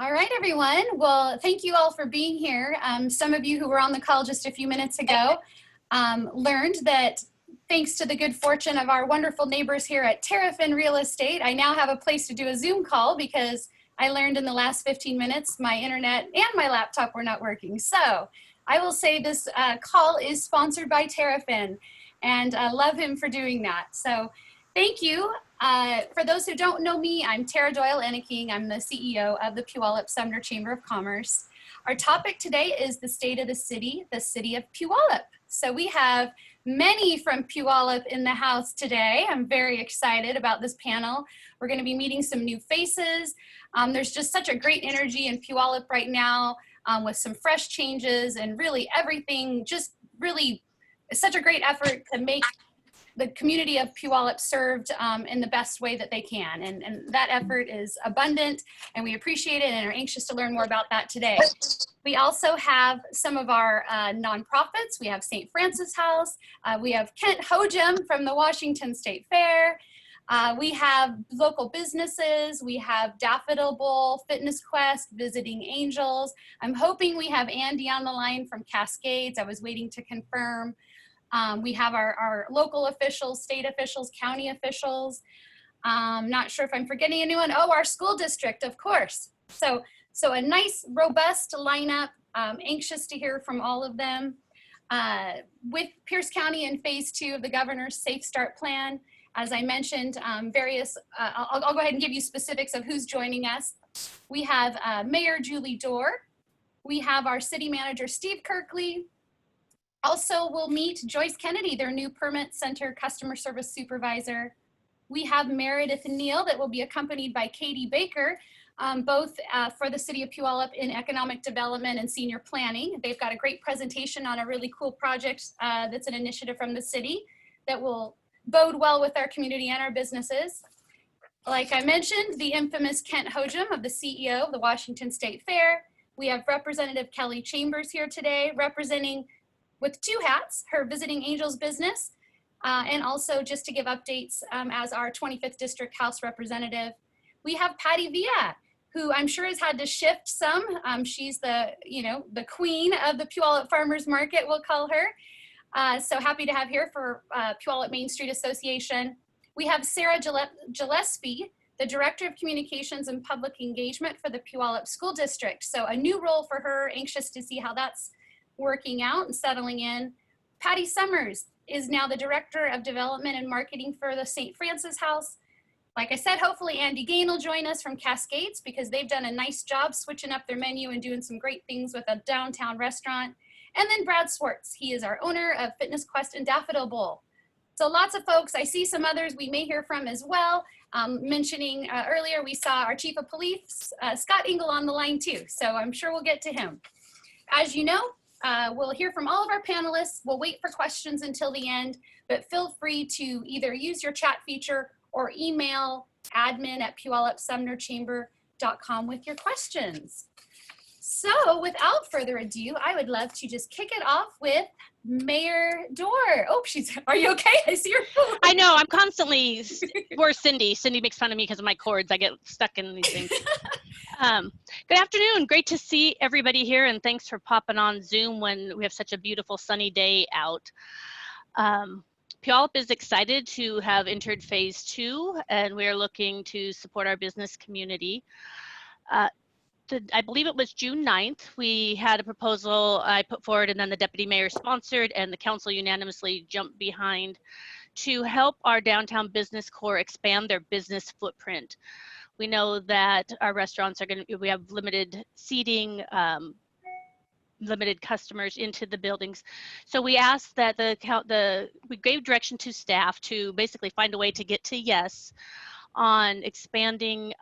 All right, everyone. Well, thank you all for being here. Some of you who were on the call just a few minutes ago learned that thanks to the good fortune of our wonderful neighbors here at Terrafin Real Estate, I now have a place to do a Zoom call because I learned in the last 15 minutes my internet and my laptop were not working. So I will say this call is sponsored by Terrafin, and I love him for doing that. So thank you. For those who don't know me, I'm Tara Doyle-Enneking. I'm the CEO of the Puyallup Sumner Chamber of Commerce. Our topic today is the state of the city of Puyallup. So we have many from Puyallup in the house today. I'm very excited about this panel. We're going to be meeting some new faces. There's just such a great energy in Puyallup right now with some fresh changes and really everything, just really such a great effort to make the community of Puyallup served in the best way that they can. And that effort is abundant and we appreciate it and are anxious to learn more about that today. We also have some of our nonprofits. We have St. Francis House. We have Kent Hojem from the Washington State Fair. We have local businesses. We have Daffodil Bowl, Fitness Quest, Visiting Angels. I'm hoping we have Andy on the line from Cascades. I was waiting to confirm. We have our local officials, state officials, county officials. Not sure if I'm forgetting anyone. Oh, our school district, of course. So a nice, robust lineup. Anxious to hear from all of them. With Pierce County in phase 2 of the governor's Safe Start plan, as I mentioned, I'll go ahead and give you specifics of who's joining us. We have Mayor Julie Dorr. We have our city manager, Steve Kirkelie. Also, we'll meet Joyce Kennedy, their new permit center customer service supervisor. We have Meredith Neal that will be accompanied by Katie Baker, both for the City of Puyallup in economic development and senior planning. They've got a great presentation on a really cool project that's an initiative from the city that will bode well with our community and our businesses. Like I mentioned, the infamous Kent Hojem of the CEO of the Washington State Fair. We have Representative Kelly Chambers here today representing with 2 hats, her Visiting Angels business, and also just to give updates as our 25th District House Representative. We have Patty Villa, who I'm sure has had to shift some. She's the queen of the Puyallup Farmers Market, we'll call her. So happy to have here for Puyallup Main Street Association. We have Sarah Gillispie, the Director of Communications and Public Engagement for the Puyallup School District. So a new role for her, anxious to see how that's working out and settling in. Patty Summers is now the Director of Development and Marketing for the St. Francis House. Like I said, hopefully Andy Gain will join us from Cascades because they've done a nice job switching up their menu and doing some great things with a downtown restaurant. And then Brad Swartz, he is our owner of Fitness Quest and Daffodil Bowl. So lots of folks, I see some others we may hear from as well. Mentioning earlier, we saw our Chief of Police, Scott Engel on the line too. So I'm sure we'll get to him. As you know, we'll hear from all of our panelists. We'll wait for questions until the end, but feel free to either use your chat feature or email admin@puyallupsumnerchamber.com with your questions. So without further ado, I would love to just kick it off with Mayor Dorr. Oh, are you okay? I see your phone. I know, I'm constantly, where's Cindy? Cindy makes fun of me because of my cords. I get stuck in these things. Good afternoon. Great to see everybody here, and thanks for popping on Zoom when we have such a beautiful sunny day out. Puyallup is excited to have entered phase 2, and we are looking to support our business community. I believe it was June 9th, we had a proposal I put forward and then the deputy mayor sponsored and the council unanimously jumped behind to help our downtown business core expand their business footprint. We know that our restaurants we have limited seating, limited customers into the buildings. So we asked that we gave direction to staff to basically find a way to get to yes on expanding,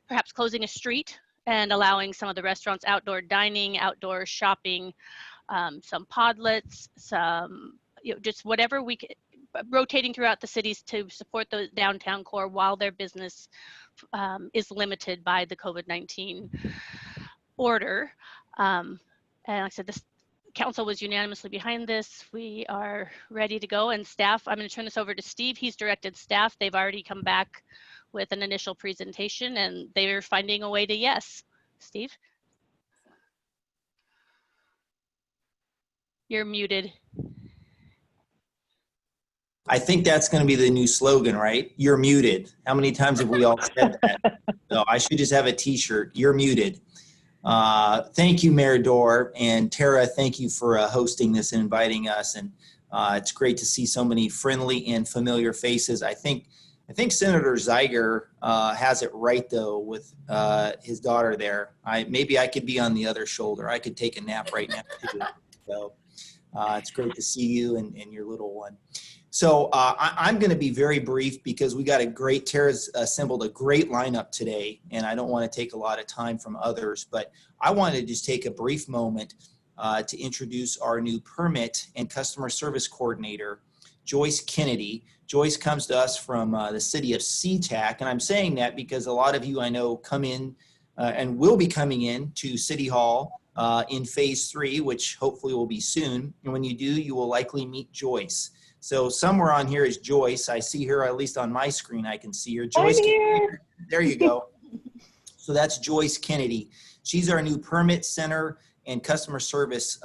perhaps closing a street and allowing some of the restaurants outdoor dining, outdoor shopping, some podlets, some, just whatever we could, rotating throughout the cities to support the downtown core while their business is limited by the COVID-19 order. And like I said, this council was unanimously behind this. We are ready to go, and staff, I'm going to turn this over to Steve. He's directed staff. They've already come back with an initial presentation and they're finding a way to yes. Steve? You're muted. I think that's going to be the new slogan, right? You're muted. How many times have we all said that? No, I should just have a t-shirt. You're muted. Thank you, Meredith, and Tara, thank you for hosting this and inviting us. And it's great to see so many friendly and familiar faces. I think Senator Zeiger has it right, though, with his daughter there. Maybe I could be on the other shoulder. I could take a nap right now, too. So it's great to see you and your little one. So I'm going to be very brief because we got Tara's assembled a great lineup today, and I don't want to take a lot of time from others, but I want to just take a brief moment to introduce our new permit and customer service coordinator, Joyce Kennedy. Joyce comes to us from the city of SeaTac, and I'm saying that because a lot of you I know come in and will be coming in to City Hall in phase 3, which hopefully will be soon. And when you do, you will likely meet Joyce. So somewhere on here is Joyce. I see her, at least on my screen, I can see her. Joyce, I'm here. There you go. So that's Joyce Kennedy. She's our new permit center and customer service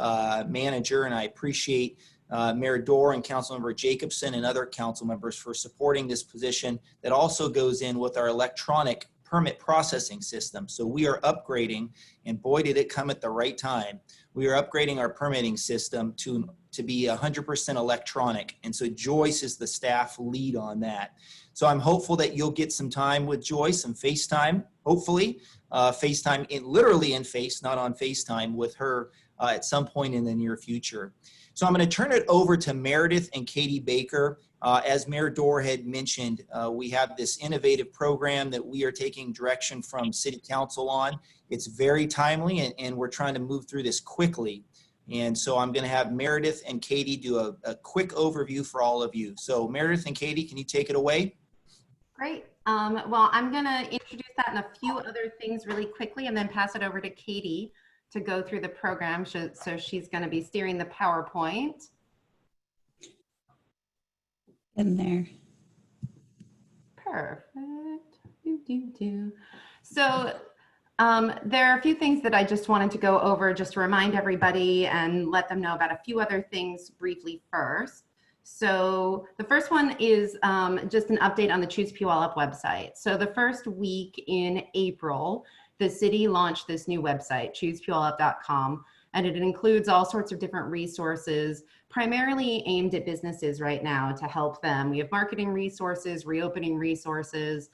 manager, and I appreciate Meredith and Councilmember Jacobson and other council members for supporting this position that also goes in with our electronic permit processing system. So we are upgrading, and boy, did it come at the right time. We are upgrading our permitting system to be 100% electronic. And so Joyce is the staff lead on that. So I'm hopeful that you'll get some time with Joyce and FaceTime, hopefully. FaceTime, literally in face, not on FaceTime, with her at some point in the near future. So I'm going to turn it over to Meredith and Katie Baker. As Mayor Dorr had mentioned, we have this innovative program that we are taking direction from City Council on. It's very timely, and we're trying to move through this quickly. And so I'm going to have Meredith and Katie do a quick overview for all of you. So Meredith and Katie, can you take it away? Great. Well, I'm going to introduce that and a few other things really quickly and then pass it over to Katie to go through the program. So she's going to be steering the PowerPoint. In there. Perfect. So there are a few things that I just wanted to go over just to remind everybody and let them know about a few other things briefly first. So the first one is just an update on the Choose Puyallup website. So the first week in April, the city launched this new website, choosepuyallup.com, and it includes all sorts of different resources, primarily aimed at businesses right now to help them. We have marketing resources, reopening resources,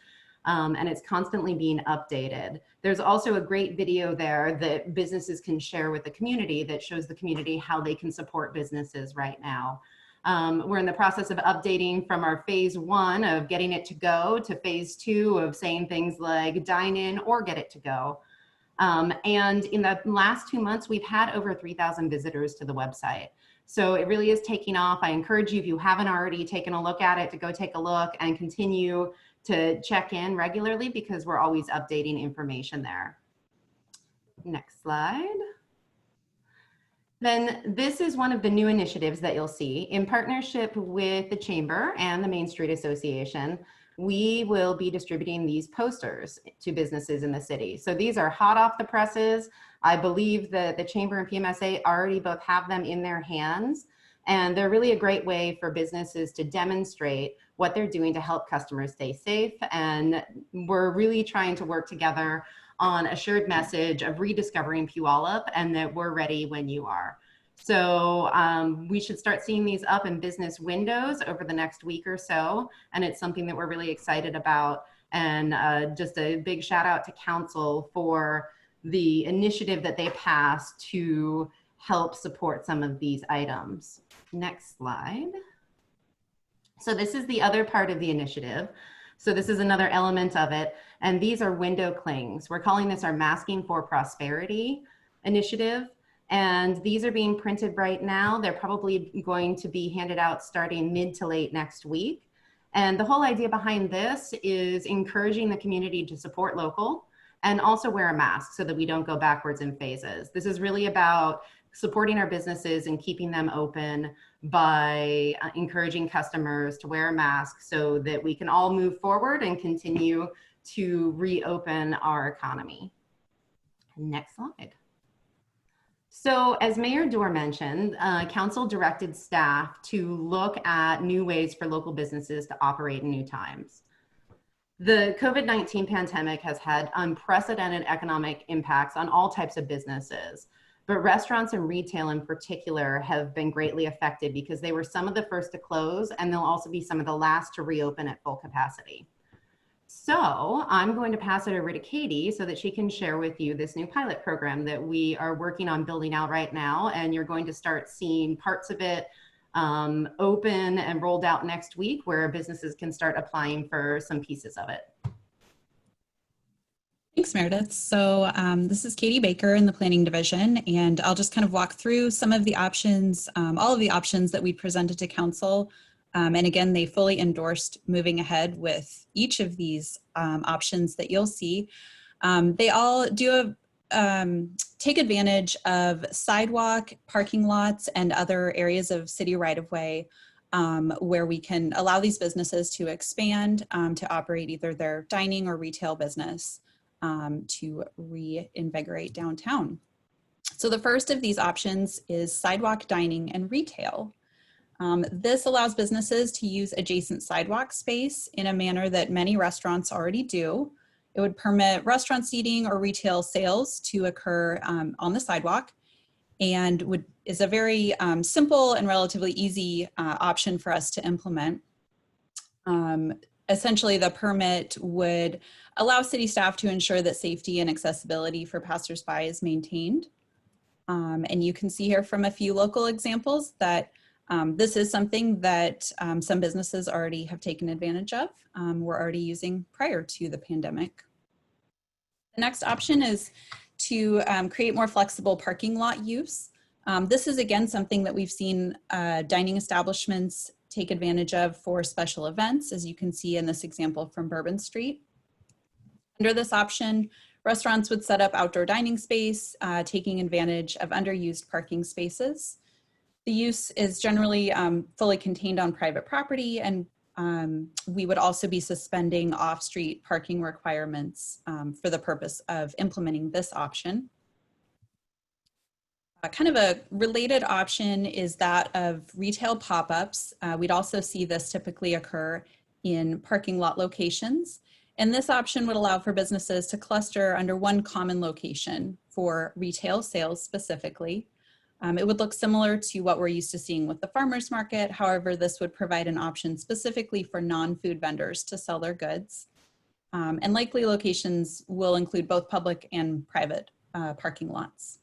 and it's constantly being updated. There's also a great video there that businesses can share with the community that shows the community how they can support businesses right now. We're in the process of updating from our phase 1 of getting it to go to phase 2 of saying things like dine in or get it to go. And in the last 2 months, we've had over 3,000 visitors to the website. So it really is taking off. I encourage you, if you haven't already taken a look at it, to go take a look and continue to check in regularly because we're always updating information there. Next slide. Then this is one of the new initiatives that you'll see. In partnership with the Chamber and the Main Street Association, we will be distributing these posters to businesses in the city. So these are hot off the presses. I believe that the Chamber and PMSA already both have them in their hands, and they're really a great way for businesses to demonstrate what they're doing to help customers stay safe. And we're really trying to work together on a shared message of rediscovering Puyallup and that we're ready when you are. So we should start seeing these up in business windows over the next week or so. And it's something that we're really excited about. And just a big shout out to council for the initiative that they passed to help support some of these items. Next slide. So this is the other part of the initiative. So this is another element of it. And these are window clings. We're calling this our Masking for Prosperity initiative. And these are being printed right now. They're probably going to be handed out starting mid to late next week. And the whole idea behind this is encouraging the community to support local and also wear a mask so that we don't go backwards in phases. This is really about supporting our businesses and keeping them open by encouraging customers to wear a mask so that we can all move forward and continue to reopen our economy. Next slide. So as Mayor Dorr mentioned, council directed staff to look at new ways for local businesses to operate in new times. The COVID-19 pandemic has had unprecedented economic impacts on all types of businesses, but restaurants and retail in particular have been greatly affected because they were some of the first to close, and they'll also be some of the last to reopen at full capacity. So I'm going to pass it over to Katie so that she can share with you this new pilot program that we are working on building out right now. And you're going to start seeing parts of it open and rolled out next week, where businesses can start applying for some pieces of it. Thanks, Meredith. So this is Katie Baker in the Planning Division, and I'll just kind of walk through some of the options, all of the options that we presented to Council. And again, they fully endorsed moving ahead with each of these options that you'll see. They all do take advantage of sidewalk, parking lots, and other areas of city right-of-way where we can allow these businesses to expand to operate either their dining or retail business to reinvigorate downtown. So the first of these options is sidewalk dining and retail. This allows businesses to use adjacent sidewalk space in a manner that many restaurants already do. It would permit restaurant seating or retail sales to occur on the sidewalk, and is a very simple and relatively easy option for us to implement. Essentially, the permit would allow city staff to ensure that safety and accessibility for passersby is maintained. And you can see here from a few local examples that this is something that some businesses already have taken advantage of, were already using prior to the pandemic. The next option is to create more flexible parking lot use. This is again something that we've seen dining establishments take advantage of for special events, as you can see in this example from Bourbon Street. Under this option, restaurants would set up outdoor dining space, taking advantage of underused parking spaces. The use is generally fully contained on private property, and we would also be suspending off-street parking requirements for the purpose of implementing this option. Kind of a related option is that of retail pop-ups. We'd also see this typically occur in parking lot locations. And this option would allow for businesses to cluster under one common location for retail sales specifically. It would look similar to what we're used to seeing with the farmers market. However, this would provide an option specifically for non-food vendors to sell their goods. And likely locations will include both public and private parking lots.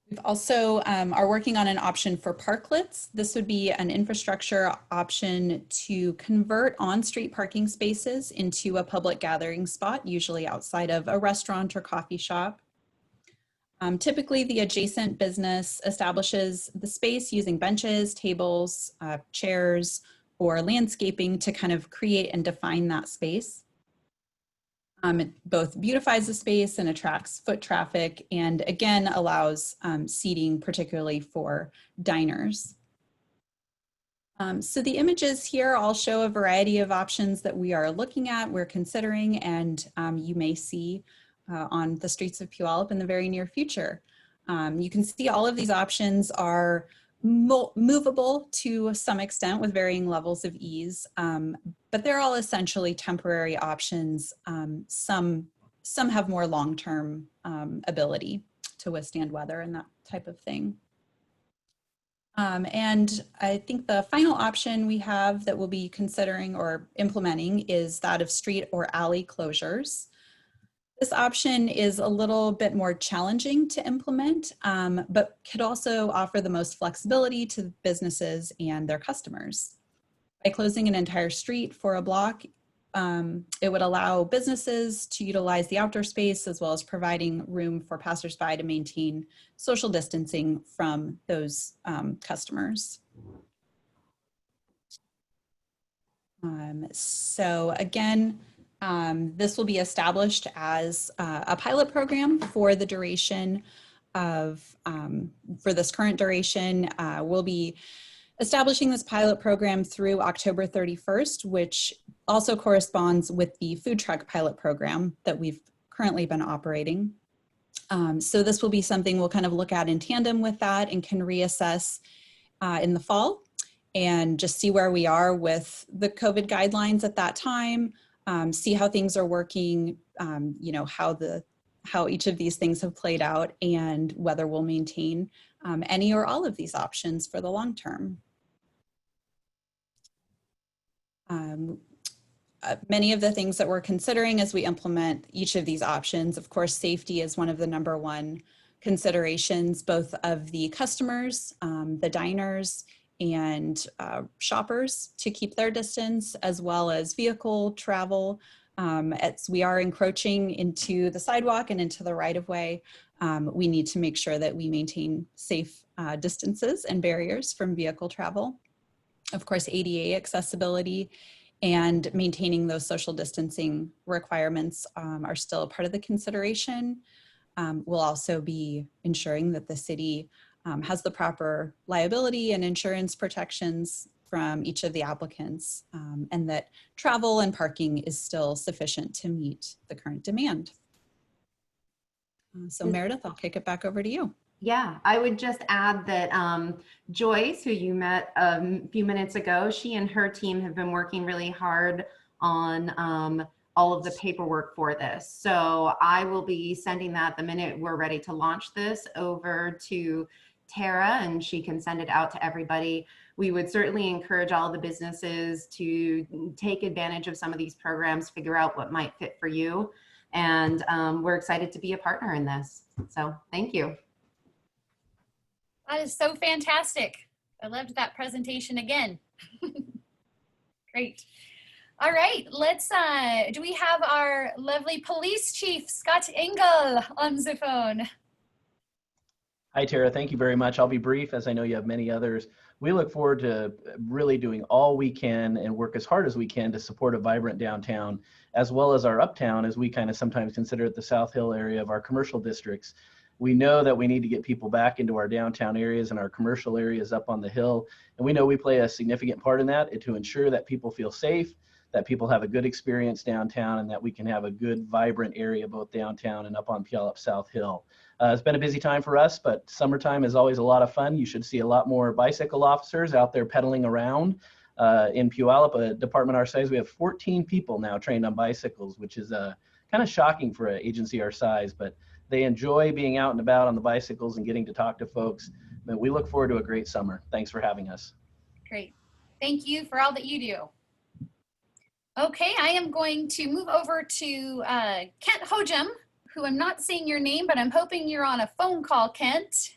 We've also are working on an option for parklets. This would be an infrastructure option to convert on-street parking spaces into a public gathering spot, usually outside of a restaurant or coffee shop. Typically, the adjacent business establishes the space using benches, tables, chairs, or landscaping to kind of create and define that space. It both beautifies the space and attracts foot traffic, and again allows seating, particularly for diners. So the images here all show a variety of options that we are looking at, we're considering, and you may see on the streets of Puyallup in the very near future. You can see all of these options are movable to some extent with varying levels of ease, but they're all essentially temporary options. Some have more long-term ability to withstand weather and that type of thing. And I think the final option we have that we'll be considering or implementing is that of street or alley closures. This option is a little bit more challenging to implement, but could also offer the most flexibility to businesses and their customers. By closing an entire street for a block, it would allow businesses to utilize the outdoor space as well as providing room for passersby to maintain social distancing from those customers. So again, this will be established as a pilot program for the duration of, for this current duration. We'll be establishing this pilot program through October 31st, which also corresponds with the food truck pilot program that we've currently been operating. So this will be something we'll kind of look at in tandem with that and can reassess in the fall and just see where we are with the COVID guidelines at that time, see how things are working, you know, how each of these things have played out and whether we'll maintain any or all of these options for the long term. Many of the things that we're considering as we implement each of these options, of course, safety is one of the #1 considerations, both of the customers, the diners, and shoppers to keep their distance, as well as vehicle travel. As we are encroaching into the sidewalk and into the right-of-way, we need to make sure that we maintain safe distances and barriers from vehicle travel. Of course, ADA accessibility and maintaining those social distancing requirements are still a part of the consideration. We'll also be ensuring that the city has the proper liability and insurance protections from each of the applicants, and that travel and parking is still sufficient to meet the current demand. So Meredith, I'll kick it back over to you. Yeah, I would just add that Joyce, who you met a few minutes ago, she and her team have been working really hard on all of the paperwork for this. So I will be sending that the minute we're ready to launch this over to Tara, and she can send it out to everybody. We would certainly encourage all the businesses to take advantage of some of these programs, figure out what might fit for you. And we're excited to be a partner in this. So thank you. That is so fantastic. I loved that presentation again. Great. All right, let's, do we have our lovely police chief, Scott Engel, on the phone? Hi, Tara. Thank you very much. I'll be brief, as I know you have many others. We look forward to really doing all we can and work as hard as we can to support a vibrant downtown, as well as our uptown, as we kind of sometimes consider it the South Hill area of our commercial districts. We know that we need to get people back into our downtown areas and our commercial areas up on the hill. And we know we play a significant part in that to ensure that people feel safe, that people have a good experience downtown, and that we can have a good, vibrant area both downtown and up on Puyallup South Hill. It's been a busy time for us, but summertime is always a lot of fun. You should see a lot more bicycle officers out there pedaling around. In Puyallup, a department our size, we have 14 people now trained on bicycles, which is kind of shocking for an agency our size, but they enjoy being out and about on the bicycles and getting to talk to folks. But we look forward to a great summer. Thanks for having us. Great. Thank you for all that you do. Okay, I am going to move over to Kent Hojem, who I'm not seeing your name, but I'm hoping you're on a phone call, Kent.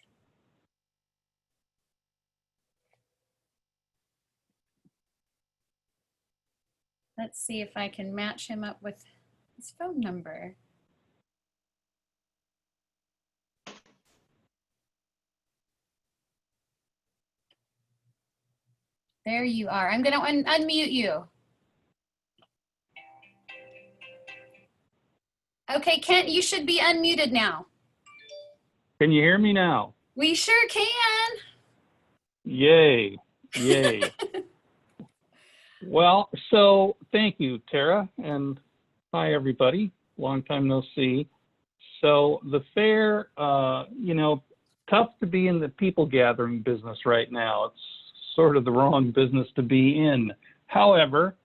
Let's see if I can match him up with his phone number. There you are. I'm going to unmute you. Okay, Kent, you should be unmuted now. Can you hear me now? We sure can. Yay, yay. Well, so thank you, Tara, and hi, everybody. Long time no see. So the fair, you know, tough to be in the people gathering business right now. It's sort of the wrong business to be in. However,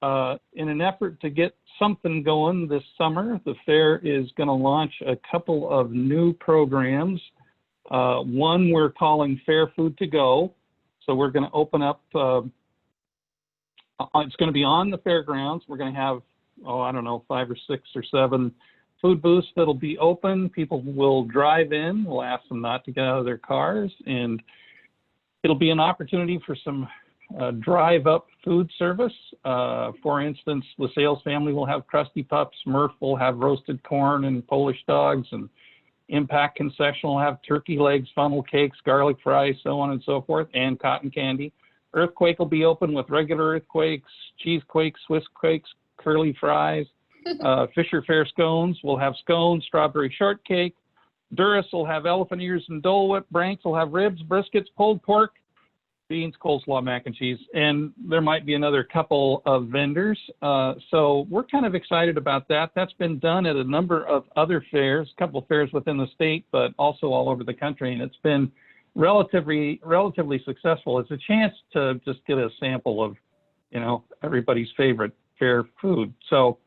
in an effort to get something going this summer, the fair is going to launch a couple of new programs. One we're calling Fair Food to Go. So we're going to open up, it's going to be on the fairgrounds. We're going to have, I don't know, 5 or 6 or 7 food booths that'll be open. People will drive in. We'll ask them not to get out of their cars, and it'll be an opportunity for some drive-up food service. For instance, the Sales family will have Krusty Pups, Murph will have roasted corn and Polish dogs, and Impact Concession will have turkey legs, funnel cakes, garlic fries, so on and so forth, and cotton candy. Earthquake will be open with regular earthquakes, cheese quakes, Swiss quakes, curly fries. Fisher Fair scones will have scones, strawberry shortcake. Durris will have elephant ears and Dole Whip. Branks will have ribs, briskets, pulled pork, beans, coleslaw, mac and cheese, and there might be another couple of vendors. So we're kind of excited about that. That's been done at a number of other fairs, a couple of fairs within the state, but also all over the country, and it's been relatively successful. It's a chance to just get a sample of, you know, everybody's favorite fair food. So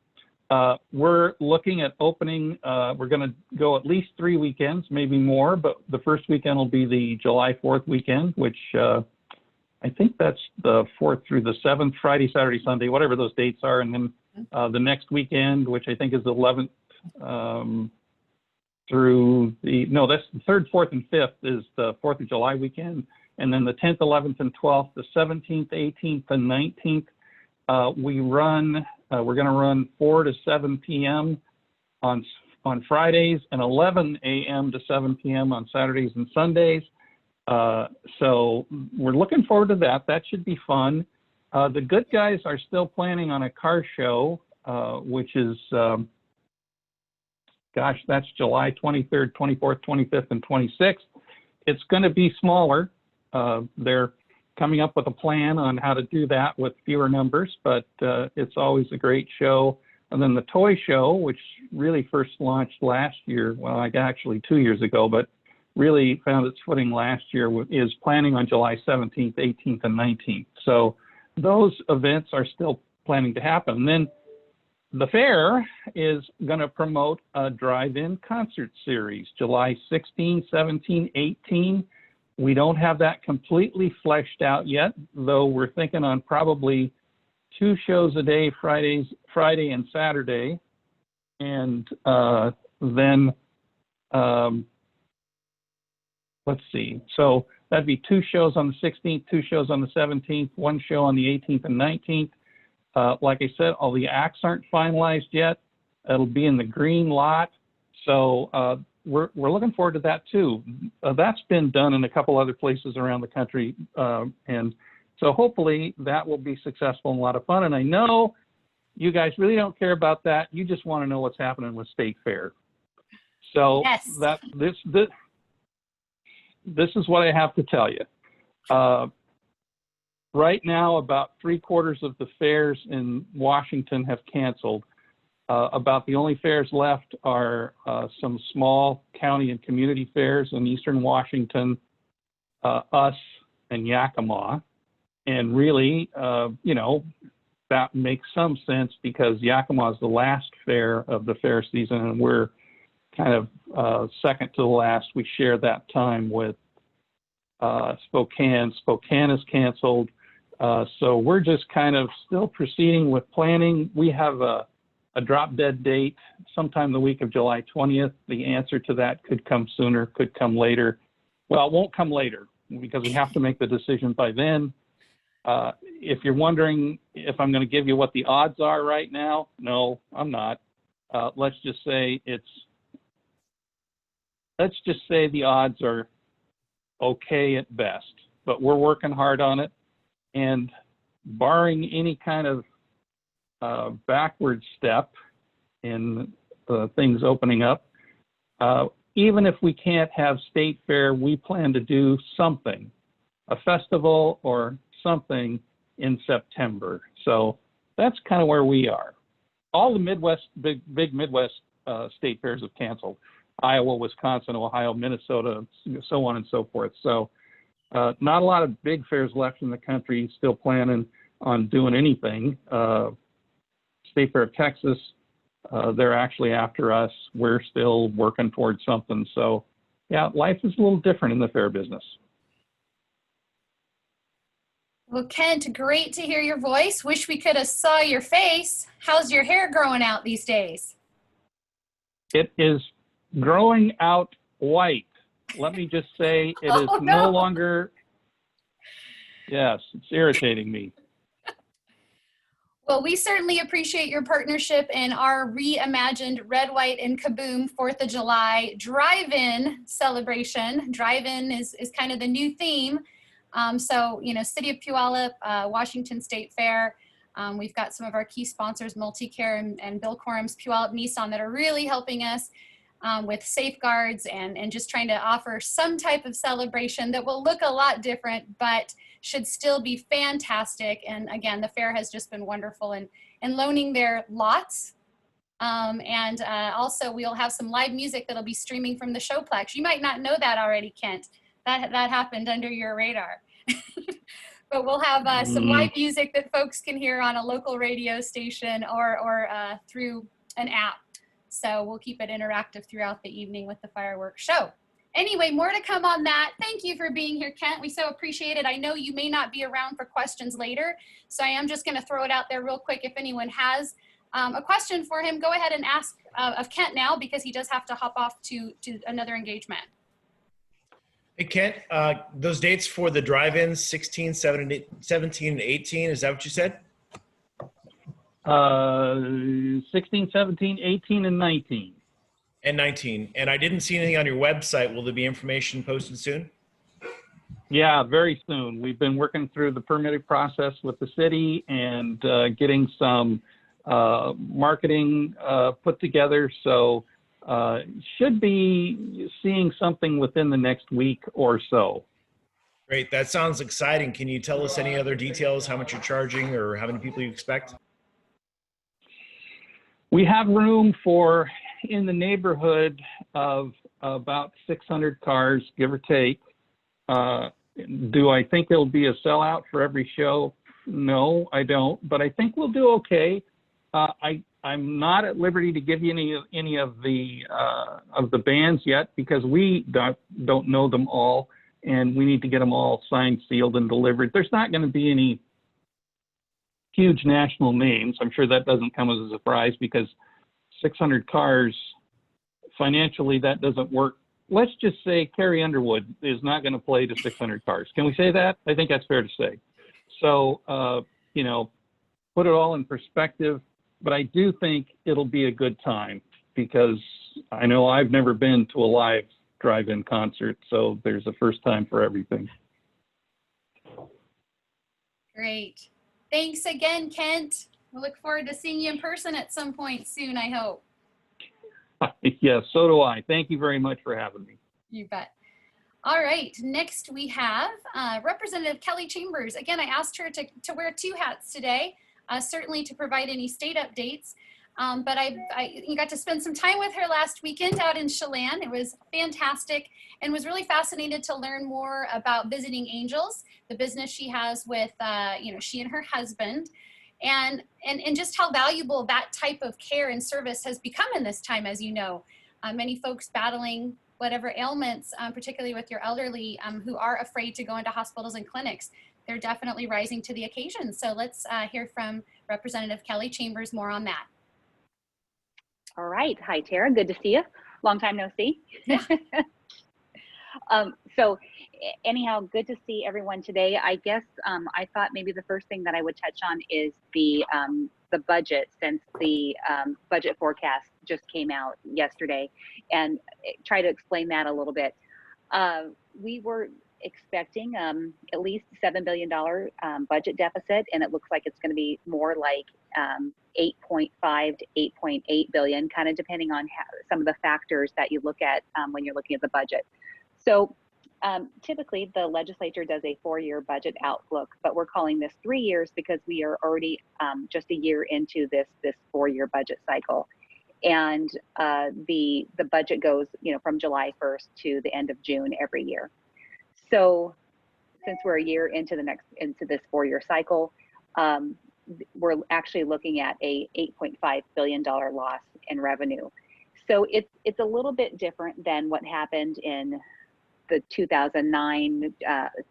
we're looking at opening, we're going to go at least 3 weekends, maybe more, but the first weekend will be the July 4th weekend, which I think that's the 4th through the 7th, Friday, Saturday, Sunday, whatever those dates are. And then the next weekend, which I think is the 11th through that's the 3rd, 4th, and 5th is the 4th of July weekend. And then the 10th, 11th, and 12th, the 17th, 18th, and 19th, we're going to run 4 to 7 p.m. on Fridays and 11 a.m. to 7 p.m. on Saturdays and Sundays. So we're looking forward to that. That should be fun. The good guys are still planning on a car show, which is, that's July 23rd, 24th, 25th, and 26th. It's going to be smaller. They're coming up with a plan on how to do that with fewer numbers, but it's always a great show. And then the toy show, which really first launched last year, well, actually 2 years ago, but really found its footing last year, is planning on July 17th, 18th, and 19th. So those events are still planning to happen. And then the fair is going to promote a drive-in concert series, July 16, 17, 18. We don't have that completely fleshed out yet, though we're thinking on probably 2 shows a day, Friday and Saturday. And then, let's see. So that'd be 2 shows on the 16th, 2 shows on the 17th, 1 show on the 18th and 19th. Like I said, all the acts aren't finalized yet. It'll be in the green lot. So we're looking forward to that too. That's been done in a couple other places around the country. And so hopefully that will be successful and a lot of fun. And I know you guys really don't care about that. You just want to know what's happening with State Fair. So yes. This is what I have to tell you. Right now, about 3/4 of the fairs in Washington have canceled. About the only fairs left are some small county and community fairs in Eastern Washington, us, and Yakima. And really, that makes some sense because Yakima is the last fair of the fair season, and we're kind of second to the last. We share that time with Spokane. Spokane is canceled. So we're just kind of still proceeding with planning. We have a drop dead date sometime the week of July 20th. The answer to that could come sooner, could come later. Well, it won't come later because we have to make the decision by then. If you're wondering if I'm going to give you what the odds are right now, no, I'm not. Let's just say the odds are okay at best, but we're working hard on it. And barring any kind of backward step in things opening up, even if we can't have State Fair, we plan to do something, a festival or something in September. So that's kind of where we are. All the Midwest, big Midwest state fairs have canceled. Iowa, Wisconsin, Ohio, Minnesota, so on and so forth. So not a lot of big fairs left in the country still planning on doing anything. State Fair of Texas, they're actually after us. We're still working towards something. So yeah, life is a little different in the fair business. Well, Kent, great to hear your voice. Wish we could have saw your face. How's your hair growing out these days? It is growing out white. Let me just say it is no longer, yes, it's irritating me. Well, we certainly appreciate your partnership in our reimagined Red, White, and Kaboom 4th of July drive-in celebration. Drive-in is kind of the new theme. So, City of Puyallup, Washington State Fair, we've got some of our key sponsors, Multicare and Bill Corum's Puyallup Nissan, that are really helping us. with safeguards and just trying to offer some type of celebration that will look a lot different, but should still be fantastic. And again, the fair has just been wonderful and loaning their lots. Also we'll have some live music that'll be streaming from the Showplex. You might not know that already, Kent. That happened under your radar. But we'll have some live music that folks can hear on a local radio station or through an app. So we'll keep it interactive throughout the evening with the fireworks show. Anyway, more to come on that. Thank you for being here, Kent. We so appreciate it. I know you may not be around for questions later, so I am just going to throw it out there real quick. If anyone has a question for him, go ahead and ask of Kent now, because he does have to hop off to another engagement. Hey, Kent, those dates for the drive-ins, 16, 17, and 18, is that what you said? 16, 17, 18, and 19. And 19. And I didn't see anything on your website. Will there be information posted soon? Yeah, very soon. We've been working through the permitting process with the city and getting some marketing put together. So should be seeing something within the next week or so. Great. That sounds exciting. Can you tell us any other details, how much you're charging or how many people you expect? We have room for in the neighborhood of about 600 cars, give or take. Do I think it'll be a sellout for every show? No, I don't, but I think we'll do okay. I'm not at liberty to give you any of the bands yet, because we don't know them all, and we need to get them all signed, sealed, and delivered. There's not going to be any huge national names. I'm sure that doesn't come as a surprise, because 600 cars, financially, that doesn't work. Let's just say Carrie Underwood is not going to play to 600 cars. Can we say that? I think that's fair to say. So, you know, put it all in perspective, but I do think it'll be a good time, because I know I've never been to a live drive-in concert, so there's a first time for everything. Great. Thanks again, Kent. We look forward to seeing you in person at some point soon, I hope. Yes, so do I. Thank you very much for having me. You bet. All right, next we have Representative Kelly Chambers. Again, I asked her to wear two hats today, certainly to provide any state updates, but I got to spend some time with her last weekend out in Chelan. It was fantastic, and was really fascinated to learn more about Visiting Angels, the business she has with, she and her husband, and just how valuable that type of care and service has become in this time, as you know. Many folks battling whatever ailments, particularly with your elderly, who are afraid to go into hospitals and clinics. They're definitely rising to the occasion. So let's hear from Representative Kelly Chambers more on that. All right. Hi, Tara. Good to see you. Long time no see. Yeah. So anyhow, good to see everyone today. I guess I thought maybe the first thing that I would touch on is the budget, since the budget forecast just came out yesterday, and try to explain that a little bit. We were expecting at least $7 billion budget deficit, and it looks like it's going to be more like 8.5 to 8.8 billion, kind of depending on some of the factors that you look at when you're looking at the budget. So typically the legislature does a 4-year budget outlook, but we're calling this 3 years because we are already just a year into this 4-year budget cycle. And the budget goes, from July 1st to the end of June every year. So since we're a year into this 4-year cycle, we're actually looking at a $8.5 billion loss in revenue. So it's a little bit different than what happened in the 2009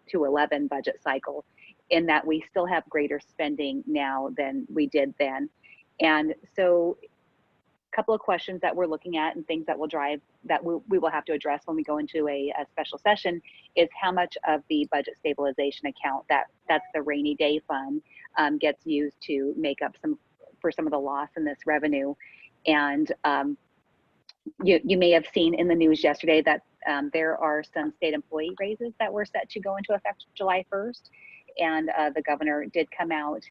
to 11 budget cycle, in that we still have greater spending now than we did then. And so a couple of questions that we're looking at and things that will drive that we will have to address when we go into a special session is how much of the budget stabilization account, that's the rainy day fund, gets used to make up for some of the loss in this revenue. And you may have seen in the news yesterday that there are some state employee raises that were set to go into effect July 1st. And the governor did come out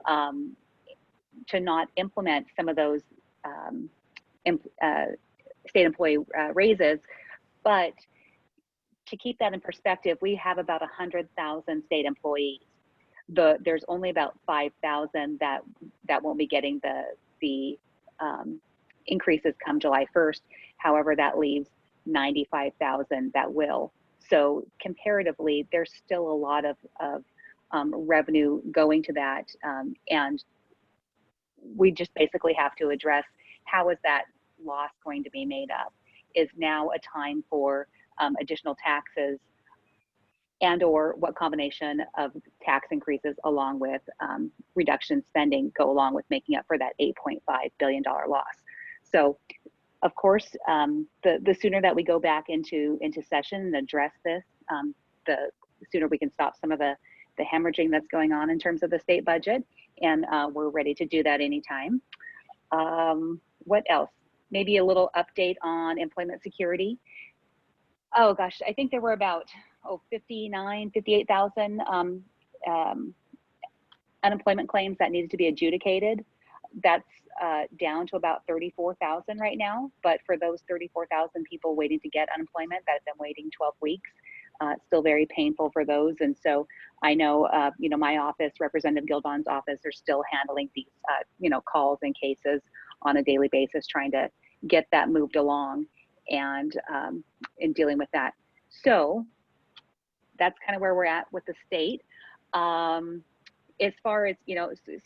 to not implement some of those state employee raises. But to keep that in perspective, we have about 100,000 state employees. There's only about 5,000 that won't be getting the increases come July 1st. However, that leaves 95,000 that will. So comparatively, there's still a lot of revenue going to that, and we just basically have to address how is that loss going to be made up. Is now a time for additional taxes, and or what combination of tax increases along with reduction spending go along with making up for that $8.5 billion loss. So of course, the sooner that we go back into session and address this, the sooner we can stop some of the hemorrhaging that's going on in terms of the state budget, and we're ready to do that anytime. What else? Maybe a little update on employment security. Oh gosh, I think there were about 58,000 unemployment claims that needed to be adjudicated. That's down to about 34,000 right now. But for those 34,000 people waiting to get unemployment that have been waiting 12 weeks, it's still very painful for those. And so I know, my office, Representative Gildon's office, are still handling these, calls and cases on a daily basis, trying to get that moved along and in dealing with that. So that's kind of where we're at with the state. As far as,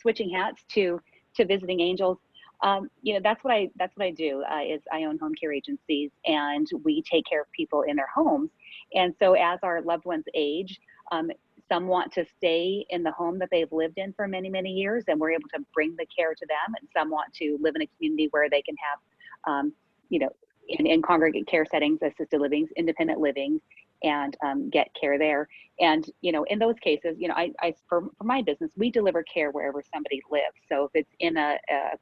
switching hats to visiting angels, that's what I do. Is I own home care agencies, and we take care of people in their homes. And so as our loved ones age, some want to stay in the home that they've lived in for many, many years, and we're able to bring the care to them. And some want to live in a community where they can have, in congregate care settings, assisted livings, independent living, and get care there. And, in those cases, for my business, we deliver care wherever somebody lives. So if it's in a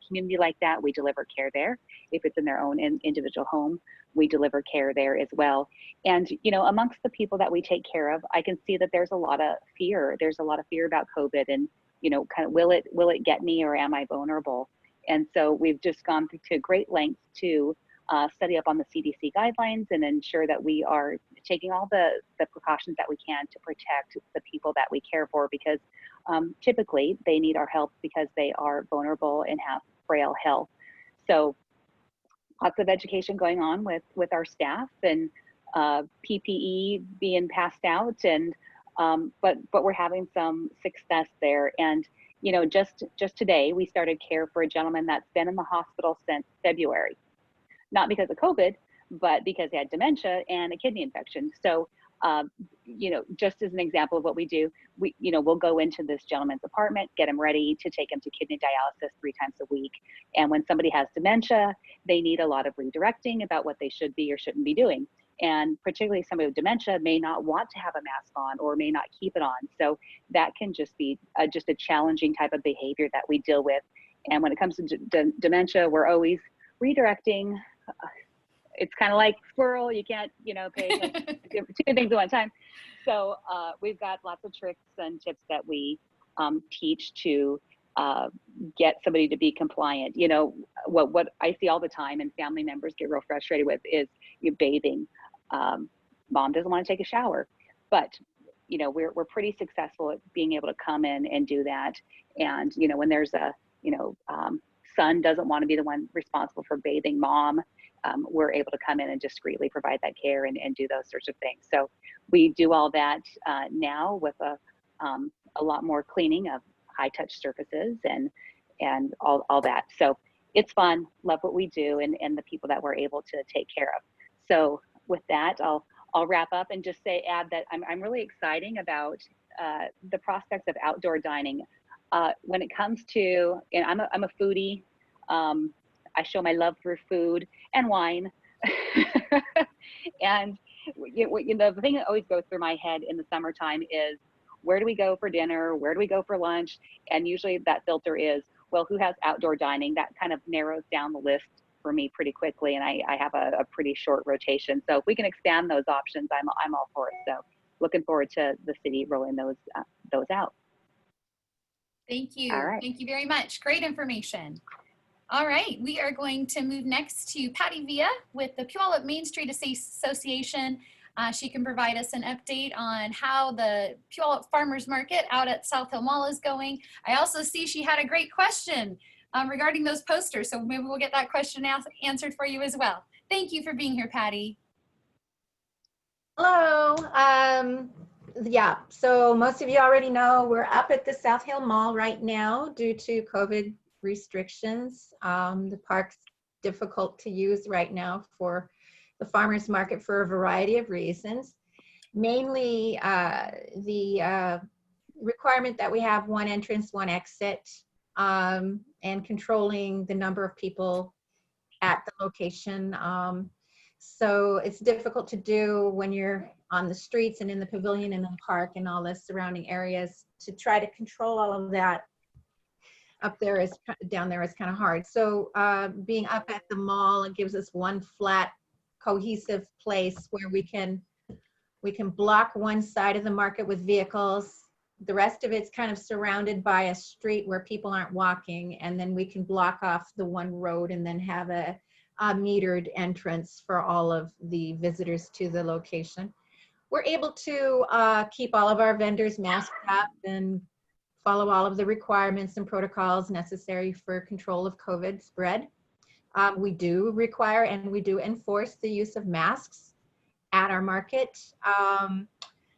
community like that, we deliver care there. If it's in their own individual home, we deliver care there as well. And, amongst the people that we take care of, I can see that there's a lot of fear. There's a lot of fear about COVID and, kind of, will it get me, or am I vulnerable? And so we've just gone to great lengths to study up on the CDC guidelines and ensure that we are taking all the precautions that we can to protect the people that we care for, because typically they need our help because they are vulnerable and have frail health. So lots of education going on with our staff, and PPE being passed out, and but we're having some success there. And just today we started care for a gentleman that's been in the hospital since February. Not because of COVID, but because they had dementia and a kidney infection. So, just as an example of what we do, we'll go into this gentleman's apartment, get him ready to take him to kidney dialysis 3 times a week. And when somebody has dementia, they need a lot of redirecting about what they should be or shouldn't be doing. And particularly somebody with dementia may not want to have a mask on or may not keep it on. So that can just be just a challenging type of behavior that we deal with. And when it comes to dementia, we're always redirecting. It's kind of like squirrel, you can't pay two things at one time. So we've got lots of tricks and tips that we teach to get somebody to be compliant. What I see all the time and family members get real frustrated with is bathing. Mom doesn't want to take a shower, but we're pretty successful at being able to come in and do that. And when there's a son doesn't want to be the one responsible for bathing mom, we're able to come in and discreetly provide that care and do those sorts of things. So we do all that now with a lot more cleaning of high touch surfaces and all that. So it's fun, love what we do, and the people that we're able to take care of. So with that, I'll wrap up and just add that I'm really excited about the prospects of outdoor dining. When it comes to, and I'm a foodie, I show my love for food and wine. And the thing that always goes through my head in the summertime is, where do we go for dinner? Where do we go for lunch? And usually that filter is, well, who has outdoor dining? That kind of narrows down the list for me pretty quickly. And I have a pretty short rotation. So if we can expand those options, I'm all for it. So looking forward to the city rolling those out. Thank you. All right. Thank you very much. Great information. All right, we are going to move next to Patty Villa with the Puyallup Main Street Association. She can provide us an update on how the Puyallup Farmers Market out at South Hill Mall is going. I also see she had a great question regarding those posters, so maybe we'll get that question answered for you as well. Thank you for being here, Patty. Hello. Yeah, so most of you already know we're up at the South Hill Mall right now due to COVID restrictions. The park's difficult to use right now for the farmers market for a variety of reasons. Mainly the requirement that we have one entrance, one exit, and controlling the number of people at the location. So it's difficult to do when you're on the streets and in the pavilion and the park and all the surrounding areas. To try to control all of that up there is, down there is kind of hard. So being up at the mall, it gives us one flat cohesive place where we can block one side of the market with vehicles. The rest of it's kind of surrounded by a street where people aren't walking, and then we can block off the one road and then have a metered entrance for all of the visitors to the location. We're able to keep all of our vendors masked up and follow all of the requirements and protocols necessary for control of COVID spread. We do require and we do enforce the use of masks at our market.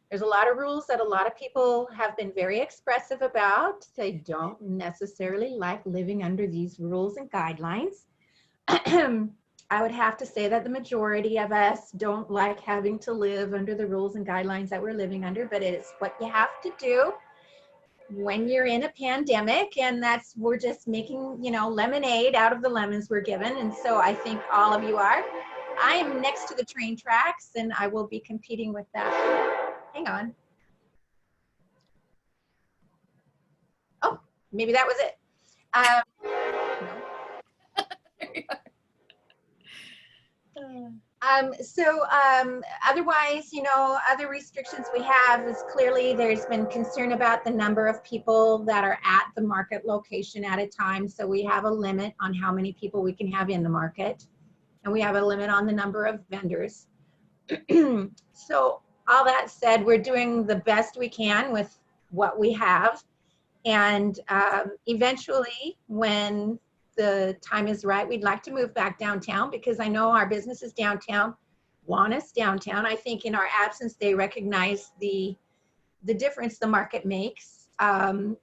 There's a lot of rules that a lot of people have been very expressive about. They don't necessarily like living under these rules and guidelines. I would have to say that the majority of us don't like having to live under the rules and guidelines that we're living under, but it's what you have to do when you're in a pandemic, and that's, we're just making, you know, lemonade out of the lemons we're given. And so I think all of you are. I am next to the train tracks and I will be competing with that. Hang on. Oh, maybe that was it. Otherwise, you know, other restrictions we have is clearly there's been concern about the number of people that are at the market location at a time. So we have a limit on how many people we can have in the market, and we have a limit on the number of vendors. So all that said, we're doing the best we can with what we have. And eventually, when the time is right, we'd like to move back downtown, because I know our businesses downtown want us downtown. I think in our absence, they recognize the difference the market makes.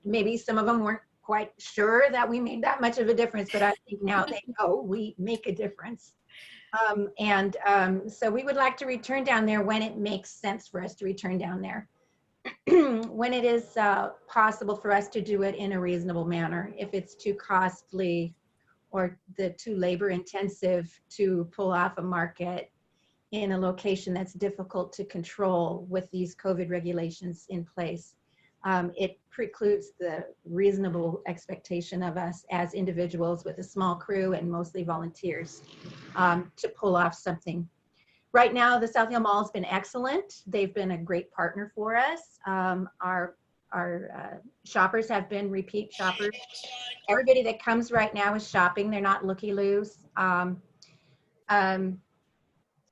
Maybe some of them weren't quite sure that we made that much of a difference, but I think now they know we make a difference. So we would like to return down there when it makes sense for us to return down there. When it is possible for us to do it in a reasonable manner. If it's too costly or too labor intensive to pull off a market in a location that's difficult to control with these COVID regulations in place, it precludes the reasonable expectation of us as individuals with a small crew and mostly volunteers to pull off something. Right now, the South Hill Mall has been excellent. They've been a great partner for us. Our shoppers have been repeat shoppers. Everybody that comes right now is shopping. They're not looky-loos. But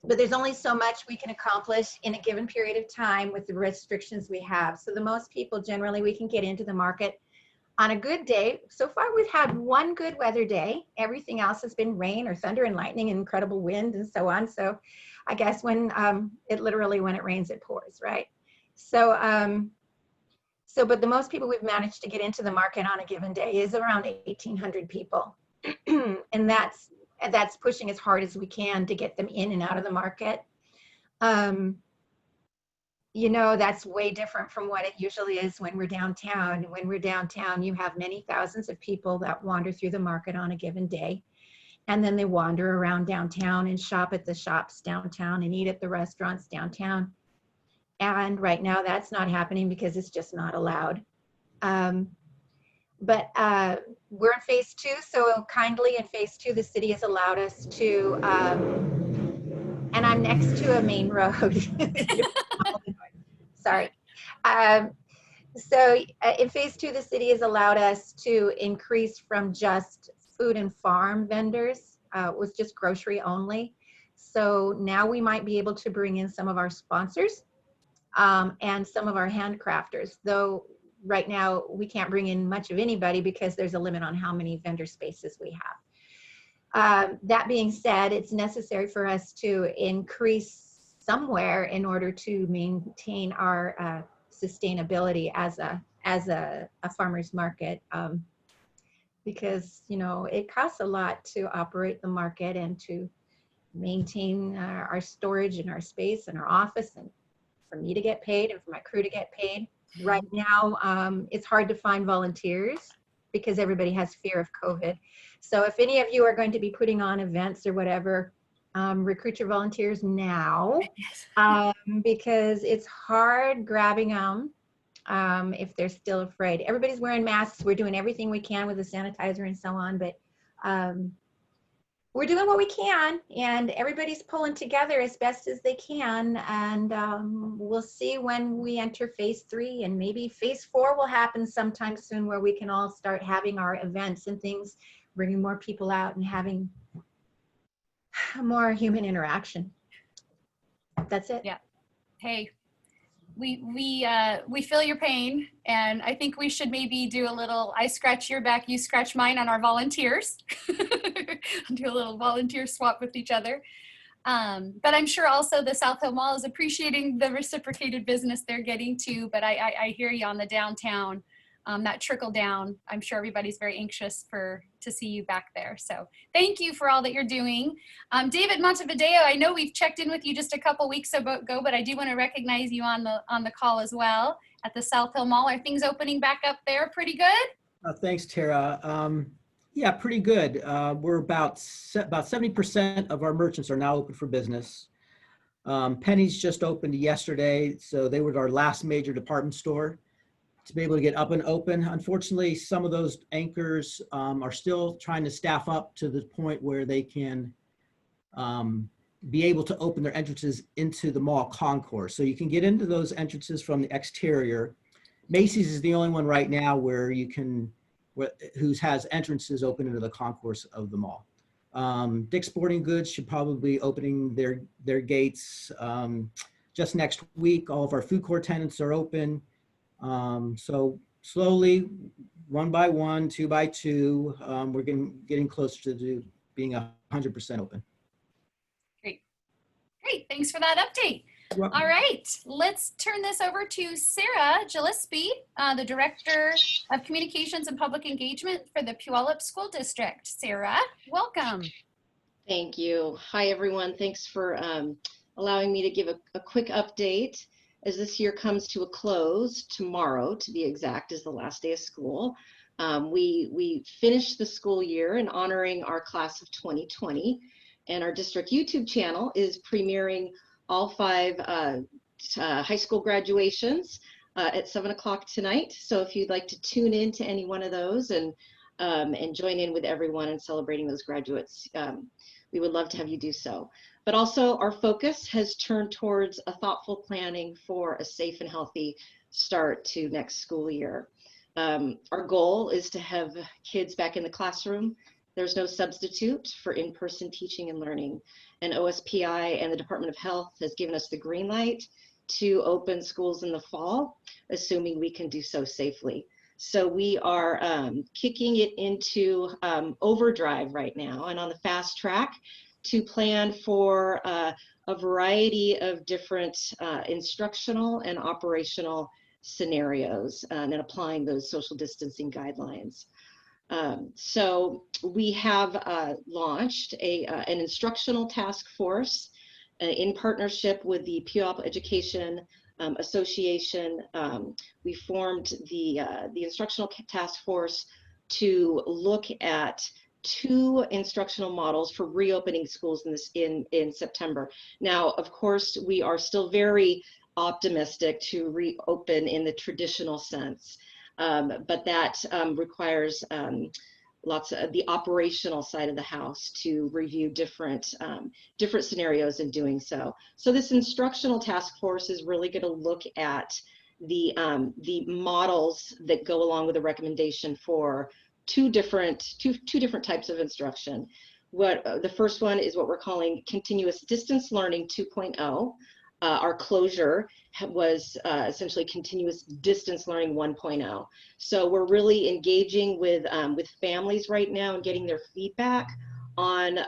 there's only so much we can accomplish in a given period of time with the restrictions we have. So the most people generally we can get into the market on a good day. So far we've had one good weather day. Everything else has been rain or thunder and lightning and incredible wind and so on. So I guess when it literally, when it rains, it pours, right? So, but the most people we've managed to get into the market on a given day is around 1,800 people. And that's pushing as hard as we can to get them in and out of the market. You know, that's way different from what it usually is when we're downtown. When we're downtown, you have many thousands of people that wander through the market on a given day. And then they wander around downtown and shop at the shops downtown and eat at the restaurants downtown. And right now that's not happening because it's just not allowed. But we're in phase 2, so kindly in phase 2, the city has allowed us to, and I'm next to a main road. Sorry. So in phase 2, the city has allowed us to increase from just food and farm vendors. It was just grocery only. So now we might be able to bring in some of our sponsors and some of our handcrafters, though right now we can't bring in much of anybody because there's a limit on how many vendor spaces we have. That being said, it's necessary for us to increase somewhere in order to maintain our sustainability as a farmer's market, because it costs a lot to operate the market and to maintain our storage and our space and our office, and for me to get paid and for my crew to get paid. Right now, it's hard to find volunteers because everybody has fear of COVID. So if any of you are going to be putting on events or whatever, recruit your volunteers now, because it's hard grabbing them if they're still afraid. Everybody's wearing masks. We're doing everything we can with the sanitizer and so on, but we're doing what we can, and everybody's pulling together as best as they can. And we'll see when we enter phase 3, and maybe phase 4 will happen sometime soon, where we can all start having our events and things, bringing more people out and having more human interaction. That's it. Yeah. Hey, we feel your pain, and I think we should maybe do a little I scratch your back, you scratch mine on our volunteers. Do a little volunteer swap with each other. But I'm sure also the South Hill Mall is appreciating the reciprocated business they're getting too. But I hear you on the downtown, that trickle down. I'm sure everybody's very anxious to see you back there. So thank you for all that you're doing. David Montevideo, I know we've checked in with you just a couple weeks ago, but I do want to recognize you on the call as well at the South Hill Mall. Are things opening back up there pretty good? Thanks, Tara. Yeah, pretty good. We're about 70% of our merchants are now open for business. Penny's just opened yesterday, so they were our last major department store to be able to get up and open. Unfortunately, some of those anchors are still trying to staff up to the point where they can be able to open their entrances into the mall concourse. So you can get into those entrances from the exterior. Macy's is the only one right now where you can, who has entrances open into the concourse of the mall. Dick's Sporting Goods should probably be opening their gates just next week. All of our food court tenants are open. So slowly, 1 by 1, 2 by 2, we're getting closer to being 100% open. Great, thanks for that update. All right, let's turn this over to Sarah Gillispie, the Director of Communications and Public Engagement for the Puyallup School District. Sarah, welcome. Thank you. Hi, everyone. Thanks for allowing me to give a quick update as this year comes to a close. Tomorrow, to be exact, is the last day of school. We finished the school year in honoring our class of 2020, and our district YouTube channel is premiering all 5 high school graduations at 7 o'clock tonight. So if you'd like to tune in to any one of those and join in with everyone in celebrating those graduates, we would love to have you do so. But also our focus has turned towards a thoughtful planning for a safe and healthy start to next school year. Our goal is to have kids back in the classroom. There's no substitute for in-person teaching and learning. And OSPI and the Department of Health has given us the green light to open schools in the fall, assuming we can do so safely. So we are kicking it into overdrive right now and on the fast track to plan for a variety of different instructional and operational scenarios and applying those social distancing guidelines. So we have launched an instructional task force in partnership with the Puyallup Education Association. We formed the instructional task force to look at 2 instructional models for reopening schools in September. Now, of course, we are still very optimistic to reopen in the traditional sense. But that requires lots of the operational side of the house to review different scenarios in doing so. So this instructional task force is really going to look at the models that go along with the recommendation for two different types of instruction. The first one is what we're calling continuous distance learning 2.0. Our closure was essentially continuous distance learning 1.0. So we're really engaging with families right now and getting their feedback on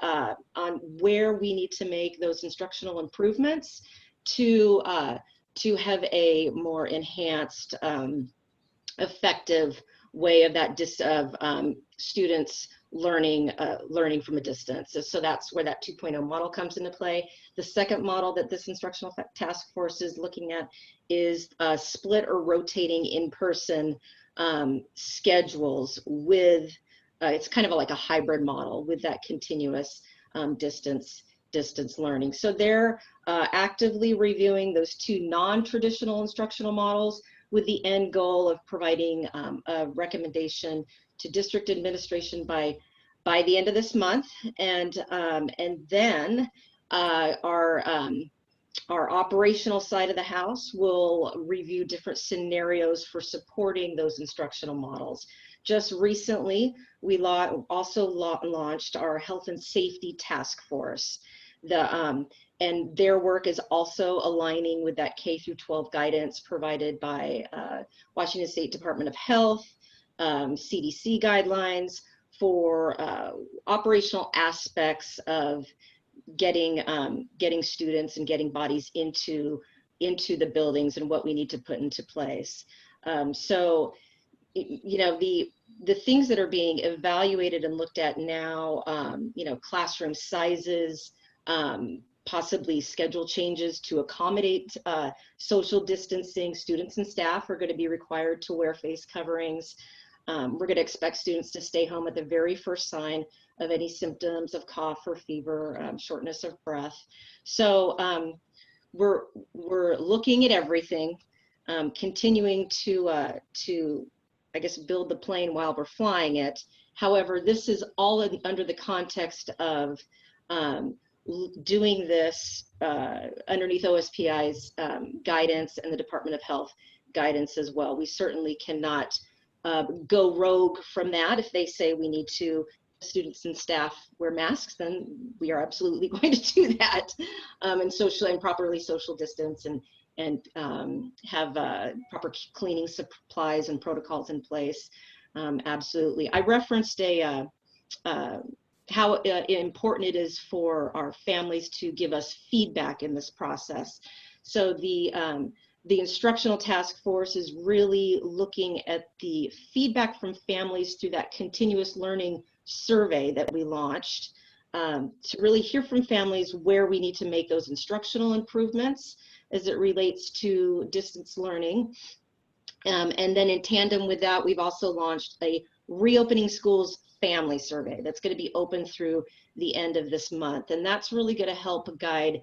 where we need to make those instructional improvements to have a more enhanced, effective way of students learning from a distance. So that's where that 2.0 model comes into play. The second model that this instructional task force is looking at is split or rotating in-person schedules with, it's kind of like a hybrid model with that continuous distance learning. So they're actively reviewing those two non-traditional instructional models with the end goal of providing a recommendation to district administration by the end of this month, and then our operational side of the house will review different scenarios for supporting those instructional models. Just recently, we also launched our health and safety task force. And their work is also aligning with that K through 12 guidance provided by Washington State Department of Health, CDC guidelines for operational aspects of getting students and getting bodies into the buildings and what we need to put into place. So, you know, the things that are being evaluated and looked at now, you know, classroom sizes, possibly schedule changes to accommodate social distancing. Students and staff are going to be required to wear face coverings. We're going to expect students to stay home at the very first sign of any symptoms of cough or fever, shortness of breath. So we're looking at everything, continuing to I guess build the plane while we're flying it. However, this is all under the context of doing this underneath OSPI's guidance and the Department of Health guidance as well. We certainly cannot go rogue from that. If they say we need to students and staff wear masks, then we are absolutely going to do that, and properly social distance and have proper cleaning supplies and protocols in place. Absolutely. I referenced how important it is for our families to give us feedback in this process. So the instructional task force is really looking at the feedback from families through that continuous learning survey that we launched, to really hear from families where we need to make those instructional improvements as it relates to distance learning. And then in tandem with that, we've also launched a Reopening Schools family survey that's going to be open through the end of this month. And that's really going to help guide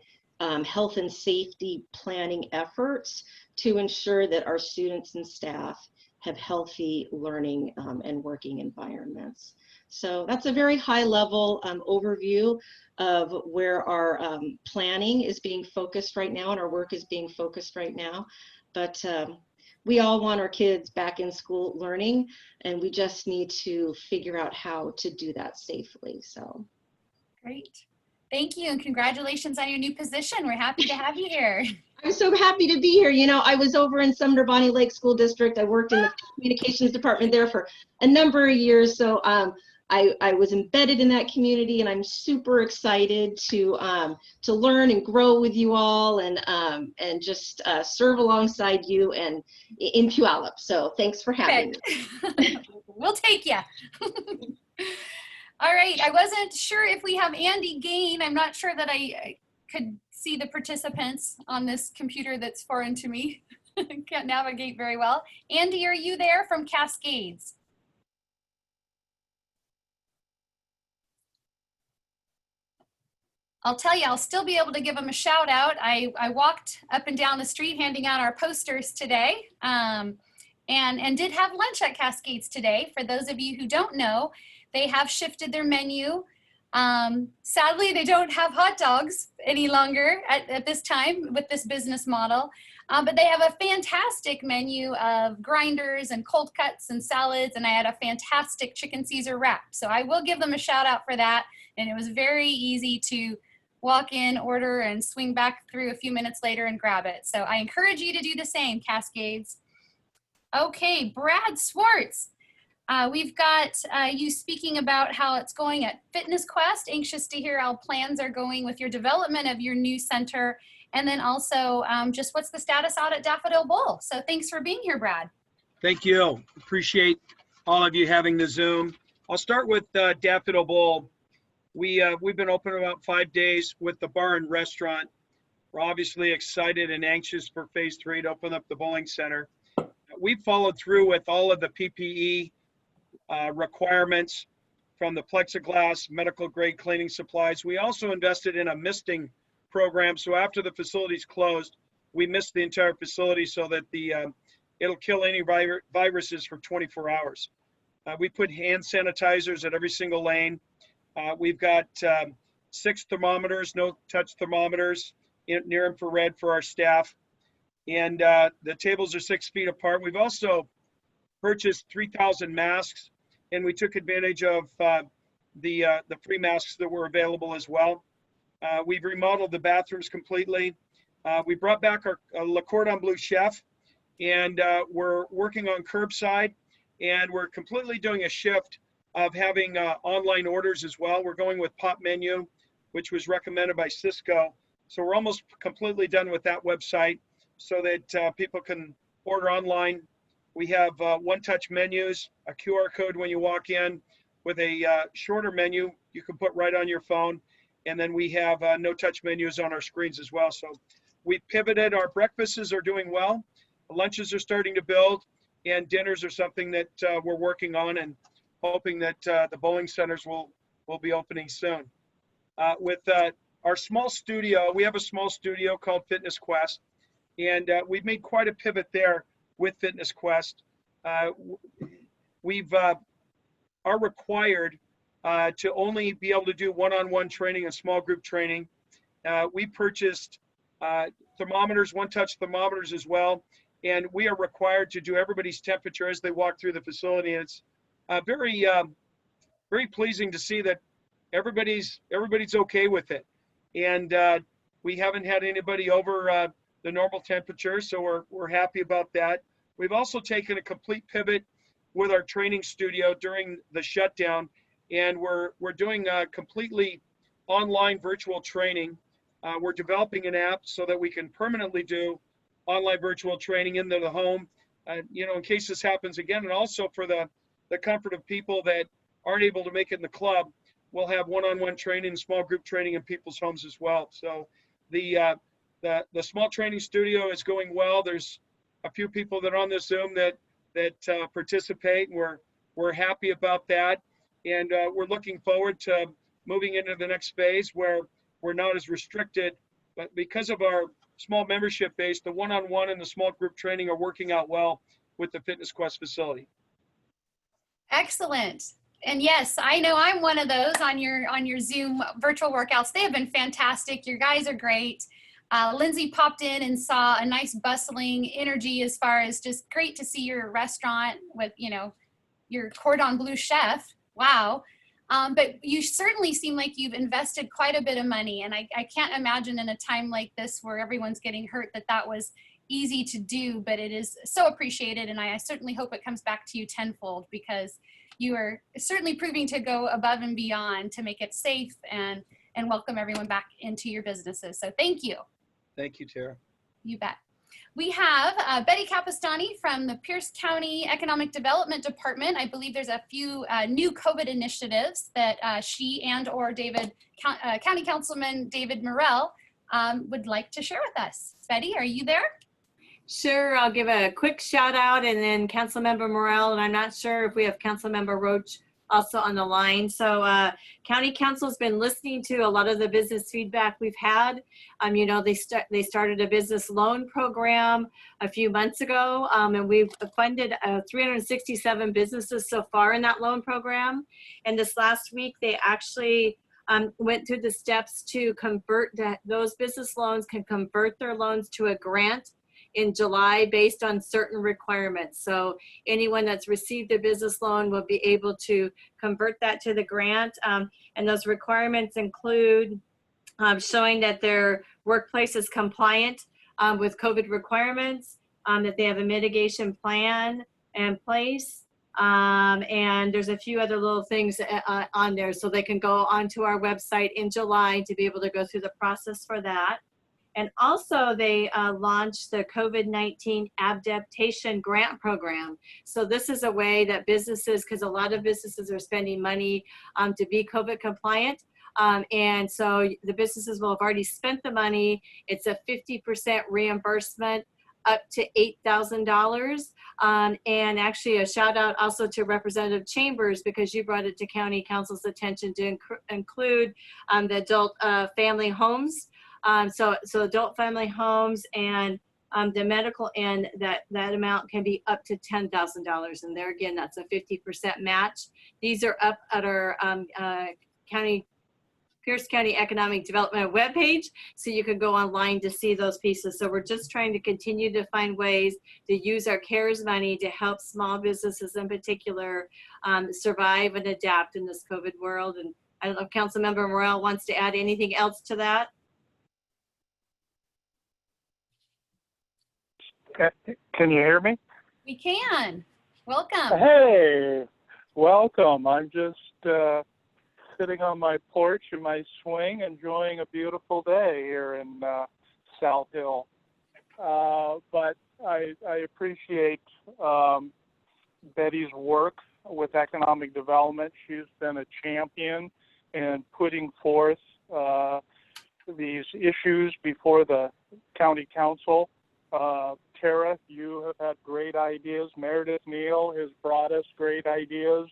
health and safety planning efforts to ensure that our students and staff have healthy learning and working environments. So that's a very high level overview of where our planning is being focused right now and our work is being focused right now. But we all want our kids back in school learning, and we just need to figure out how to do that safely. So great. Thank you, and congratulations on your new position. We're happy to have you here. I'm so happy to be here. You know, I was over in Sumner Bonnie Lake School District. I worked in the communications department there for a number of years. So I was embedded in that community, and I'm super excited to learn and grow with you all, and just serve alongside you and in Puyallup. So thanks for having me. We'll take you. All right. I wasn't sure if we have Andy Gain. I'm not sure that I could see the participants on this computer that's foreign to me. Can't navigate very well. Andy, are you there from Cascades? I'll tell you, I'll still be able to give them a shout out. I walked up and down the street handing out our posters today, and did have lunch at Cascades today. For those of you who don't know, they have shifted their menu. Sadly, they don't have hot dogs any longer at this time with this business model. But they have a fantastic menu of grinders and cold cuts and salads, and I had a fantastic chicken Caesar wrap. So I will give them a shout out for that. And it was very easy to walk in, order, and swing back through a few minutes later and grab it. So I encourage you to do the same, Cascades. Okay, Brad Swartz. We've got you speaking about how it's going at Fitness Quest. Anxious to hear how plans are going with your development of your new center. And then also just what's the status out at Daffodil Bowl. So thanks for being here, Brad. Thank you. Appreciate all of you having the Zoom. I'll start with Daffodil Bowl. We've been open about 5 days with the bar and restaurant. We're obviously excited and anxious for phase 3 to open up the bowling center. We followed through with all of the PPE requirements from the plexiglass, medical grade cleaning supplies. We also invested in a misting program. So after the facility's closed, we mist the entire facility so that it'll kill any viruses for 24 hours. We put hand sanitizers at every single lane. We've got 6 thermometers, no touch thermometers, near infrared for our staff. And the tables are 6 feet apart. We've also purchased 3,000 masks, and we took advantage of the free masks that were available as well. We've remodeled the bathrooms completely. We brought back our Le Cordon Bleu chef, and we're working on curbside, and we're completely doing a shift of having online orders as well. We're going with Pop Menu, which was recommended by Cisco. So we're almost completely done with that website so that people can order online. We have one-touch menus, a QR code when you walk in with a shorter menu you can put right on your phone. And then we have no-touch menus on our screens as well. So we pivoted. Our breakfasts are doing well. Lunches are starting to build, and dinners are something that we're working on and hoping that the bowling centers will be opening soon. With our small studio, we have a small studio called Fitness Quest, and we've made quite a pivot there with Fitness Quest. We are required to only be able to do one-on-one training and small group training. We purchased thermometers, one-touch thermometers as well, and we are required to do everybody's temperature as they walk through the facility. And it's very pleasing to see that everybody's okay with it. And we haven't had anybody over the normal temperature, so we're happy about that. We've also taken a complete pivot with our training studio during the shutdown, and we're doing completely online virtual training. We're developing an app so that we can permanently do online virtual training into the home, in case this happens again, and also for the comfort of people that aren't able to make it in the club. We'll have one-on-one training, small group training in people's homes as well. So the small training studio is going well. There's a few people that are on this Zoom that participate, and we're happy about that. And we're looking forward to moving into the next phase where we're not as restricted, but because of our small membership base, the one-on-one and the small group training are working out well with the Fitness Quest facility. Excellent. And yes, I know I'm one of those on your Zoom virtual workouts. They have been fantastic. Your guys are great. Lindsay popped in and saw a nice bustling energy as far as just great to see your restaurant with, your cordon bleu chef. Wow. But you certainly seem like you've invested quite a bit of money. And I can't imagine in a time like this where everyone's getting hurt that was easy to do, but it is so appreciated. And I certainly hope it comes back to you tenfold, because you are certainly proving to go above and beyond to make it safe and welcome everyone back into your businesses. So thank you. Thank you, Tara. You bet. We have Betty Capistani from the Pierce County Economic Development Department. I believe there's a few new COVID initiatives that she or County Councilman David Morrell would like to share with us. Betty, are you there? Sure, I'll give a quick shout out, and then Councilmember Morrell, and I'm not sure if we have Councilmember Roach also on the line. So County Council's been listening to a lot of the business feedback we've had. They started a business loan program a few months ago, and we've funded 367 businesses so far in that loan program. And this last week, they actually went through the steps to convert those business loans, can convert their loans to a grant in July based on certain requirements. So anyone that's received a business loan will be able to convert that to the grant. And those requirements include showing that their workplace is compliant with COVID requirements, that they have a mitigation plan in place. And there's a few other little things on there, so they can go onto our website in July to be able to go through the process for that. And also they launched the COVID-19 Adaptation Grant Program. So this is a way that businesses, because a lot of businesses are spending money to be COVID compliant. And so the businesses will have already spent the money. It's a 50% reimbursement up to $8,000. And actually a shout out also to Representative Chambers, because you brought it to County Council's attention to include the adult family homes. So adult family homes and the medical end, that amount can be up to $10,000. And there again, that's a 50% match. These are up at our Pierce County Economic Development webpage, so you can go online to see those pieces. So we're just trying to continue to find ways to use our CARES money to help small businesses in particular survive and adapt in this COVID world. And I don't know if Councilmember Morrell wants to add anything else to that. Can you hear me? We can. Welcome. Hey, welcome. I'm just sitting on my porch in my swing, enjoying a beautiful day here in South Hill. But I appreciate Betty's work with economic development. She's been a champion in putting forth these issues before the county council. Tara, you have had great ideas. Meredith Neal has brought us great ideas.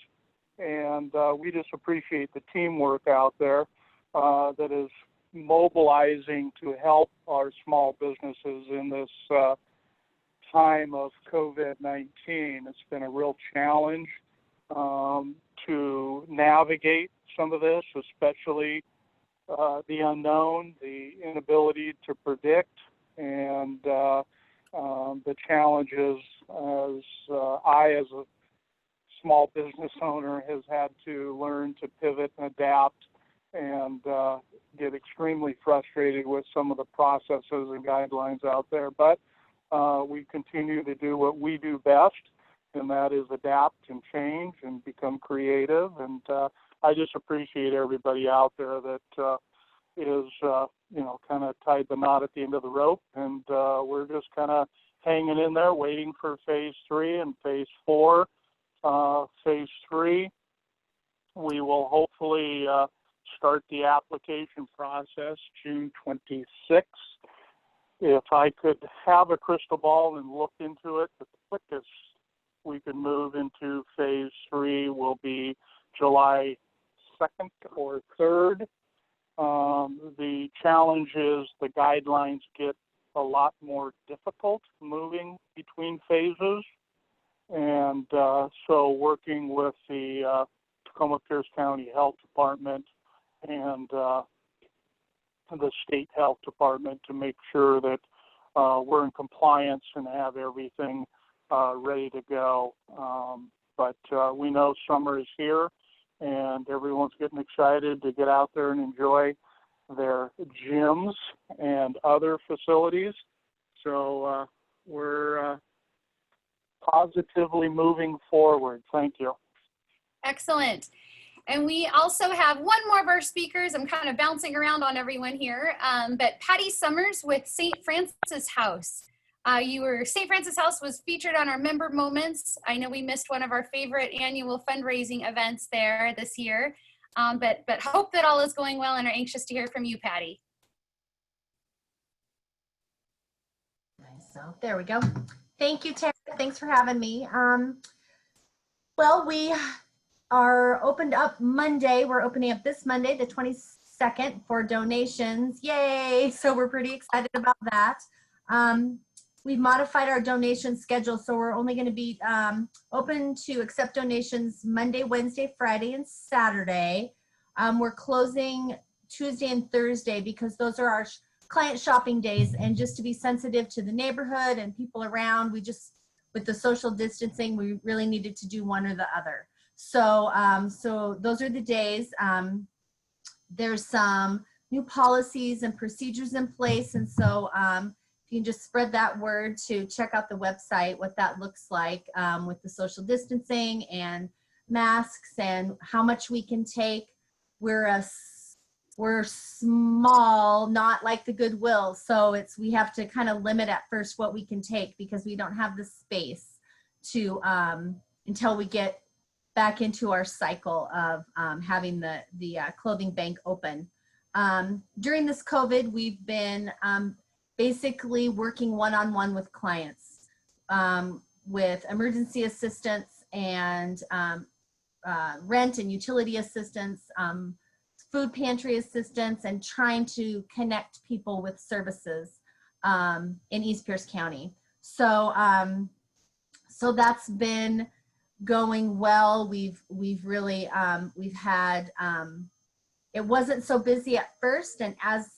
And we just appreciate the teamwork out there that is mobilizing to help our small businesses in this time of COVID-19. It's been a real challenge to navigate some of this, especially the unknown, the inability to predict, and the challenges as a small business owner has had to learn to pivot and adapt, and get extremely frustrated with some of the processes and guidelines out there. But we continue to do what we do best, and that is adapt and change and become creative. And I just appreciate everybody out there that is, kind of tied the knot at the end of the rope. And we're just kind of hanging in there, waiting for phase 3 and phase 4. Phase 3, we will hopefully start the application process June 26th. If I could have a crystal ball and look into it, the quickest we could move into phase 3 will be July 2nd or 3rd. The challenge is the guidelines get a lot more difficult moving between phases. And so working with the Tacoma Pierce County Health Department and the State Health Department to make sure that we're in compliance and have everything ready to go. But we know summer is here, and everyone's getting excited to get out there and enjoy their gyms and other facilities. So we're positively moving forward. Thank you. Excellent. And we also have one more of our speakers. I'm kind of bouncing around on everyone here, but Patty Summers with St. Francis House. St. Francis House was featured on our Member Moments. I know we missed one of our favorite annual fundraising events there this year, but hope that all is going well and are anxious to hear from you, Patty. So there we go. Thank you, Tara. Thanks for having me. Well, we are opened up Monday. We're opening up this Monday, the 22nd, for donations. Yay! So we're pretty excited about that. We've modified our donation schedule, so we're only going to be open to accept donations Monday, Wednesday, Friday, and Saturday. We're closing Tuesday and Thursday because those are our client shopping days, and just to be sensitive to the neighborhood and people around, we just, with the social distancing, we really needed to do one or the other. So, so those are the days. There's some new policies and procedures in place. And so if you can just spread that word to check out the website, what that looks like with the social distancing and masks and how much we can take. We're small, not like the Goodwill. So we have to kind of limit at first what we can take because we don't have the space to, until we get back into our cycle of having the clothing bank open. During this COVID, we've been basically working one-on-one with clients with emergency assistance and rent and utility assistance, food pantry assistance, and trying to connect people with services in East Pierce County. So, so that's been going well. We've really, we've had, it wasn't so busy at first, and as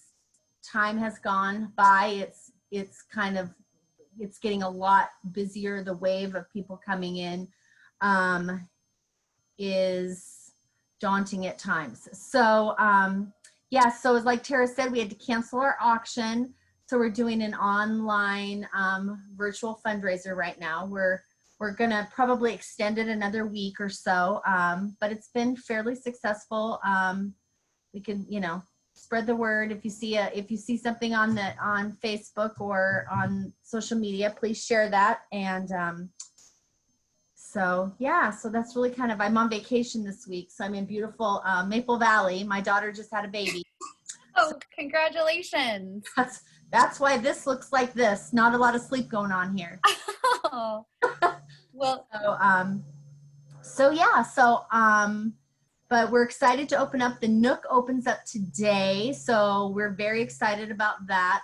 time has gone by, it's kind of, it's getting a lot busier. The wave of people coming in is daunting at times. So yeah, so like Tara said, we had to cancel our auction. So we're doing an online virtual fundraiser right now. We're gonna probably extend it another week or so, but it's been fairly successful. We can, you know, spread the word. If you see something on Facebook or on social media, please share that. And so yeah, so that's really kind of, I'm on vacation this week, so I'm in beautiful Maple Valley. My daughter just had a baby. Oh, congratulations. That's why this looks like this. Not a lot of sleep going on here. Oh, well, so yeah, so but we're excited to open up. The Nook opens up today, so we're very excited about that.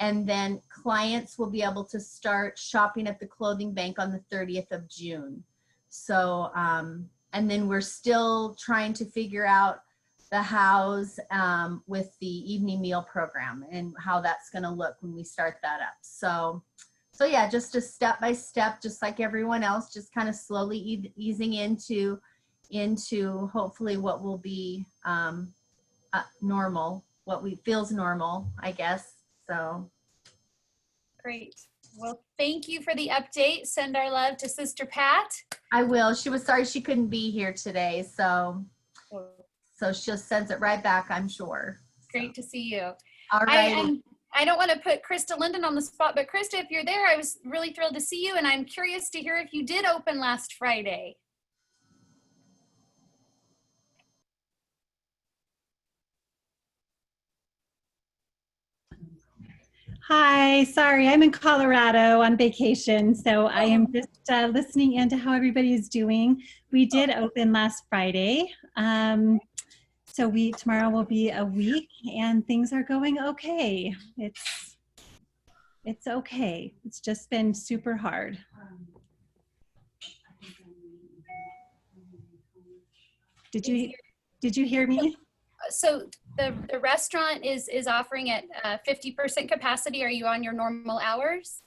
And then clients will be able to start shopping at the clothing bank on the 30th of June. So, and then we're still trying to figure out the hows with the evening meal program and how that's gonna look when we start that up. So yeah, just a step by step, just like everyone else, just kind of slowly easing into hopefully what will be normal, what feels normal, I guess. So great. Well, thank you for the update. Send our love to Sister Pat. I will. She was sorry she couldn't be here today, so she'll send it right back, I'm sure. Great to see you. All right. I don't want to put Krista Linden on the spot, but Krista, if you're there, I was really thrilled to see you, and I'm curious to hear if you did open last Friday. Hi, sorry, I'm in Colorado on vacation, so I am just listening in to how everybody is doing. We did open last Friday, so tomorrow will be a week, and things are going okay. It's okay. It's just been super hard. Did you hear me? So the restaurant is offering at 50% capacity. Are you on your normal hours?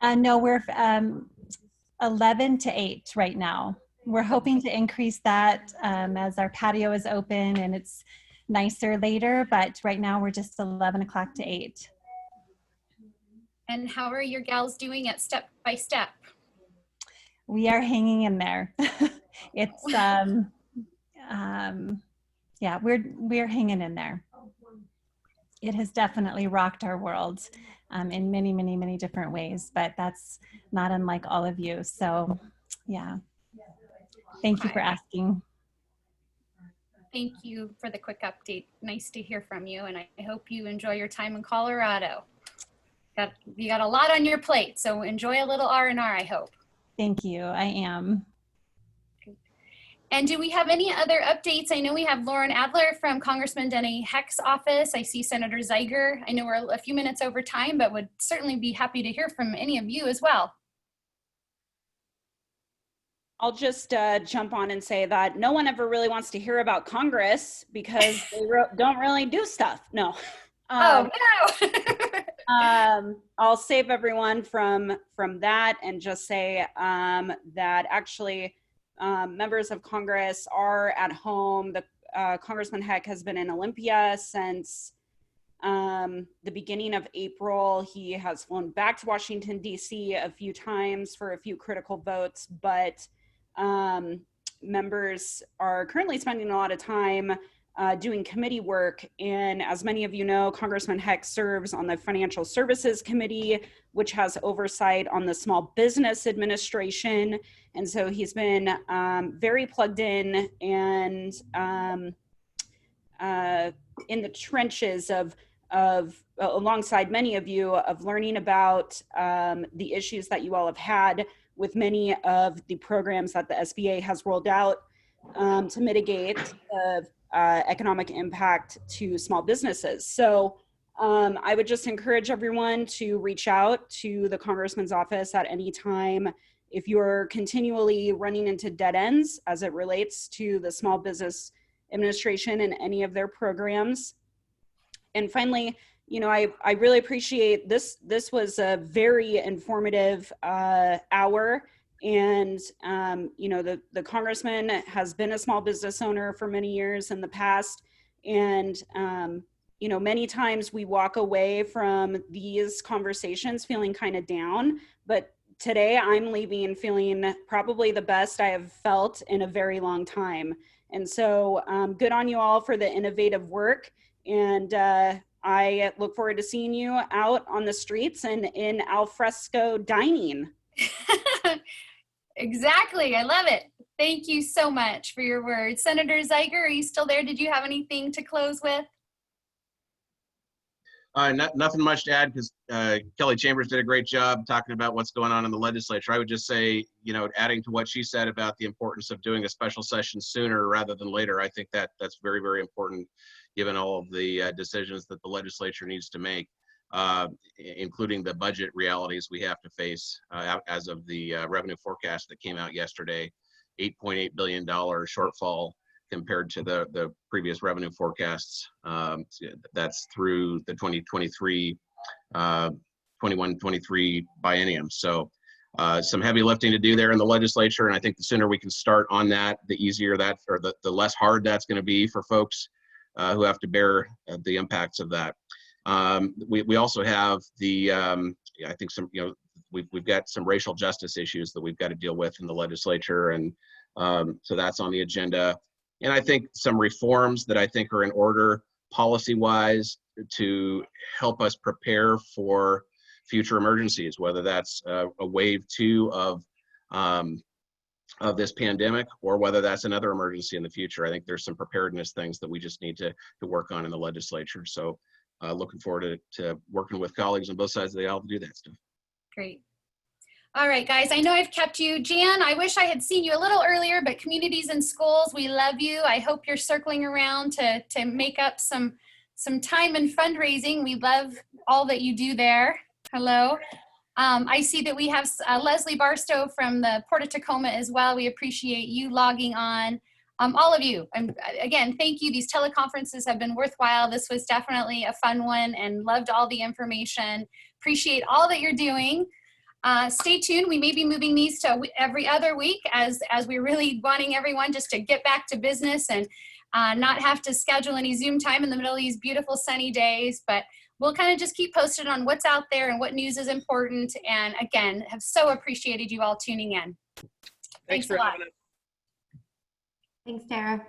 No, we're 11 to 8 right now. We're hoping to increase that as our patio is open and it's nicer later, but right now we're just 11 o'clock to 8. And how are your gals doing at step by step? We are hanging in there. It's yeah, we're hanging in there. It has definitely rocked our world in many, many, many different ways, but that's not unlike all of you. So yeah, thank you for asking. Thank you for the quick update. Nice to hear from you, and I hope you enjoy your time in Colorado. You got a lot on your plate, so enjoy a little R&R, I hope. Thank you, I am. And do we have any other updates? I know we have Lauren Adler from Congressman Denny Heck's office. I see Senator Zeiger. I know we're a few minutes over time, but would certainly be happy to hear from any of you as well. I'll just jump on and say that no one ever really wants to hear about Congress because they don't really do stuff. No. Oh, no. I'll save everyone from that and just say that actually members of Congress are at home. The Congressman Heck has been in Olympia since the beginning of April. He has flown back to Washington, D.C. a few times for a few critical votes, but members are currently spending a lot of time doing committee work. And as many of you know, Congressman Heck serves on the Financial Services Committee, which has oversight on the Small Business Administration. And so he's been very plugged in and in the trenches of alongside many of you of learning about the issues that you all have had with many of the programs that the SBA has rolled out to mitigate the economic impact to small businesses. So I would just encourage everyone to reach out to the Congressman's office at any time if you're continually running into dead ends as it relates to the Small Business Administration and any of their programs. And finally, you know, I really appreciate this. This was a very informative hour. And, you know, the Congressman has been a small business owner for many years in the past. And, you know, many times we walk away from these conversations feeling kind of down, but today I'm leaving feeling probably the best I have felt in a very long time. And so good on you all for the innovative work. And I look forward to seeing you out on the streets and in alfresco dining. Exactly. I love it. Thank you so much for your words. Senator Zeiger, are you still there? Did you have anything to close with? Nothing much to add because Kelly Chambers did a great job talking about what's going on in the legislature. I would just say, you know, adding to what she said about the importance of doing a special session sooner rather than later, I think that that's very, very important given all of the decisions that the legislature needs to make, including the budget realities we have to face as of the revenue forecast that came out yesterday, $8.8 billion shortfall compared to the previous revenue forecasts. That's through the 21-23 biennium. So some heavy lifting to do there in the legislature. And I think the sooner we can start on that, the easier that, or the less hard that's going to be for folks who have to bear the impacts of that. We also have the, I think some, you know, we've got some racial justice issues that we've got to deal with in the legislature. And so that's on the agenda. And I think some reforms that I think are in order policy-wise to help us prepare for future emergencies, whether that's a wave 2 of this pandemic or whether that's another emergency in the future. I think there's some preparedness things that we just need to work on in the legislature. So looking forward to working with colleagues on both sides of the aisle to do that stuff. Great. All right, guys, I know I've kept you. Jan, I wish I had seen you a little earlier, but communities and schools, we love you. I hope you're circling around to make up some time and fundraising. We love all that you do there. Hello. I see that we have Leslie Barstow from the Port of Tacoma as well. We appreciate you logging on. All of you, again, thank you. These teleconferences have been worthwhile. This was definitely a fun one and loved all the information. Appreciate all that you're doing. Stay tuned. We may be moving these to every other week as we're really wanting everyone just to get back to business and not have to schedule any Zoom time in the middle of these beautiful sunny days. But we'll kind of just keep posted on what's out there and what news is important. And again, have so appreciated you all tuning in. Thanks a lot. Thanks, Tara.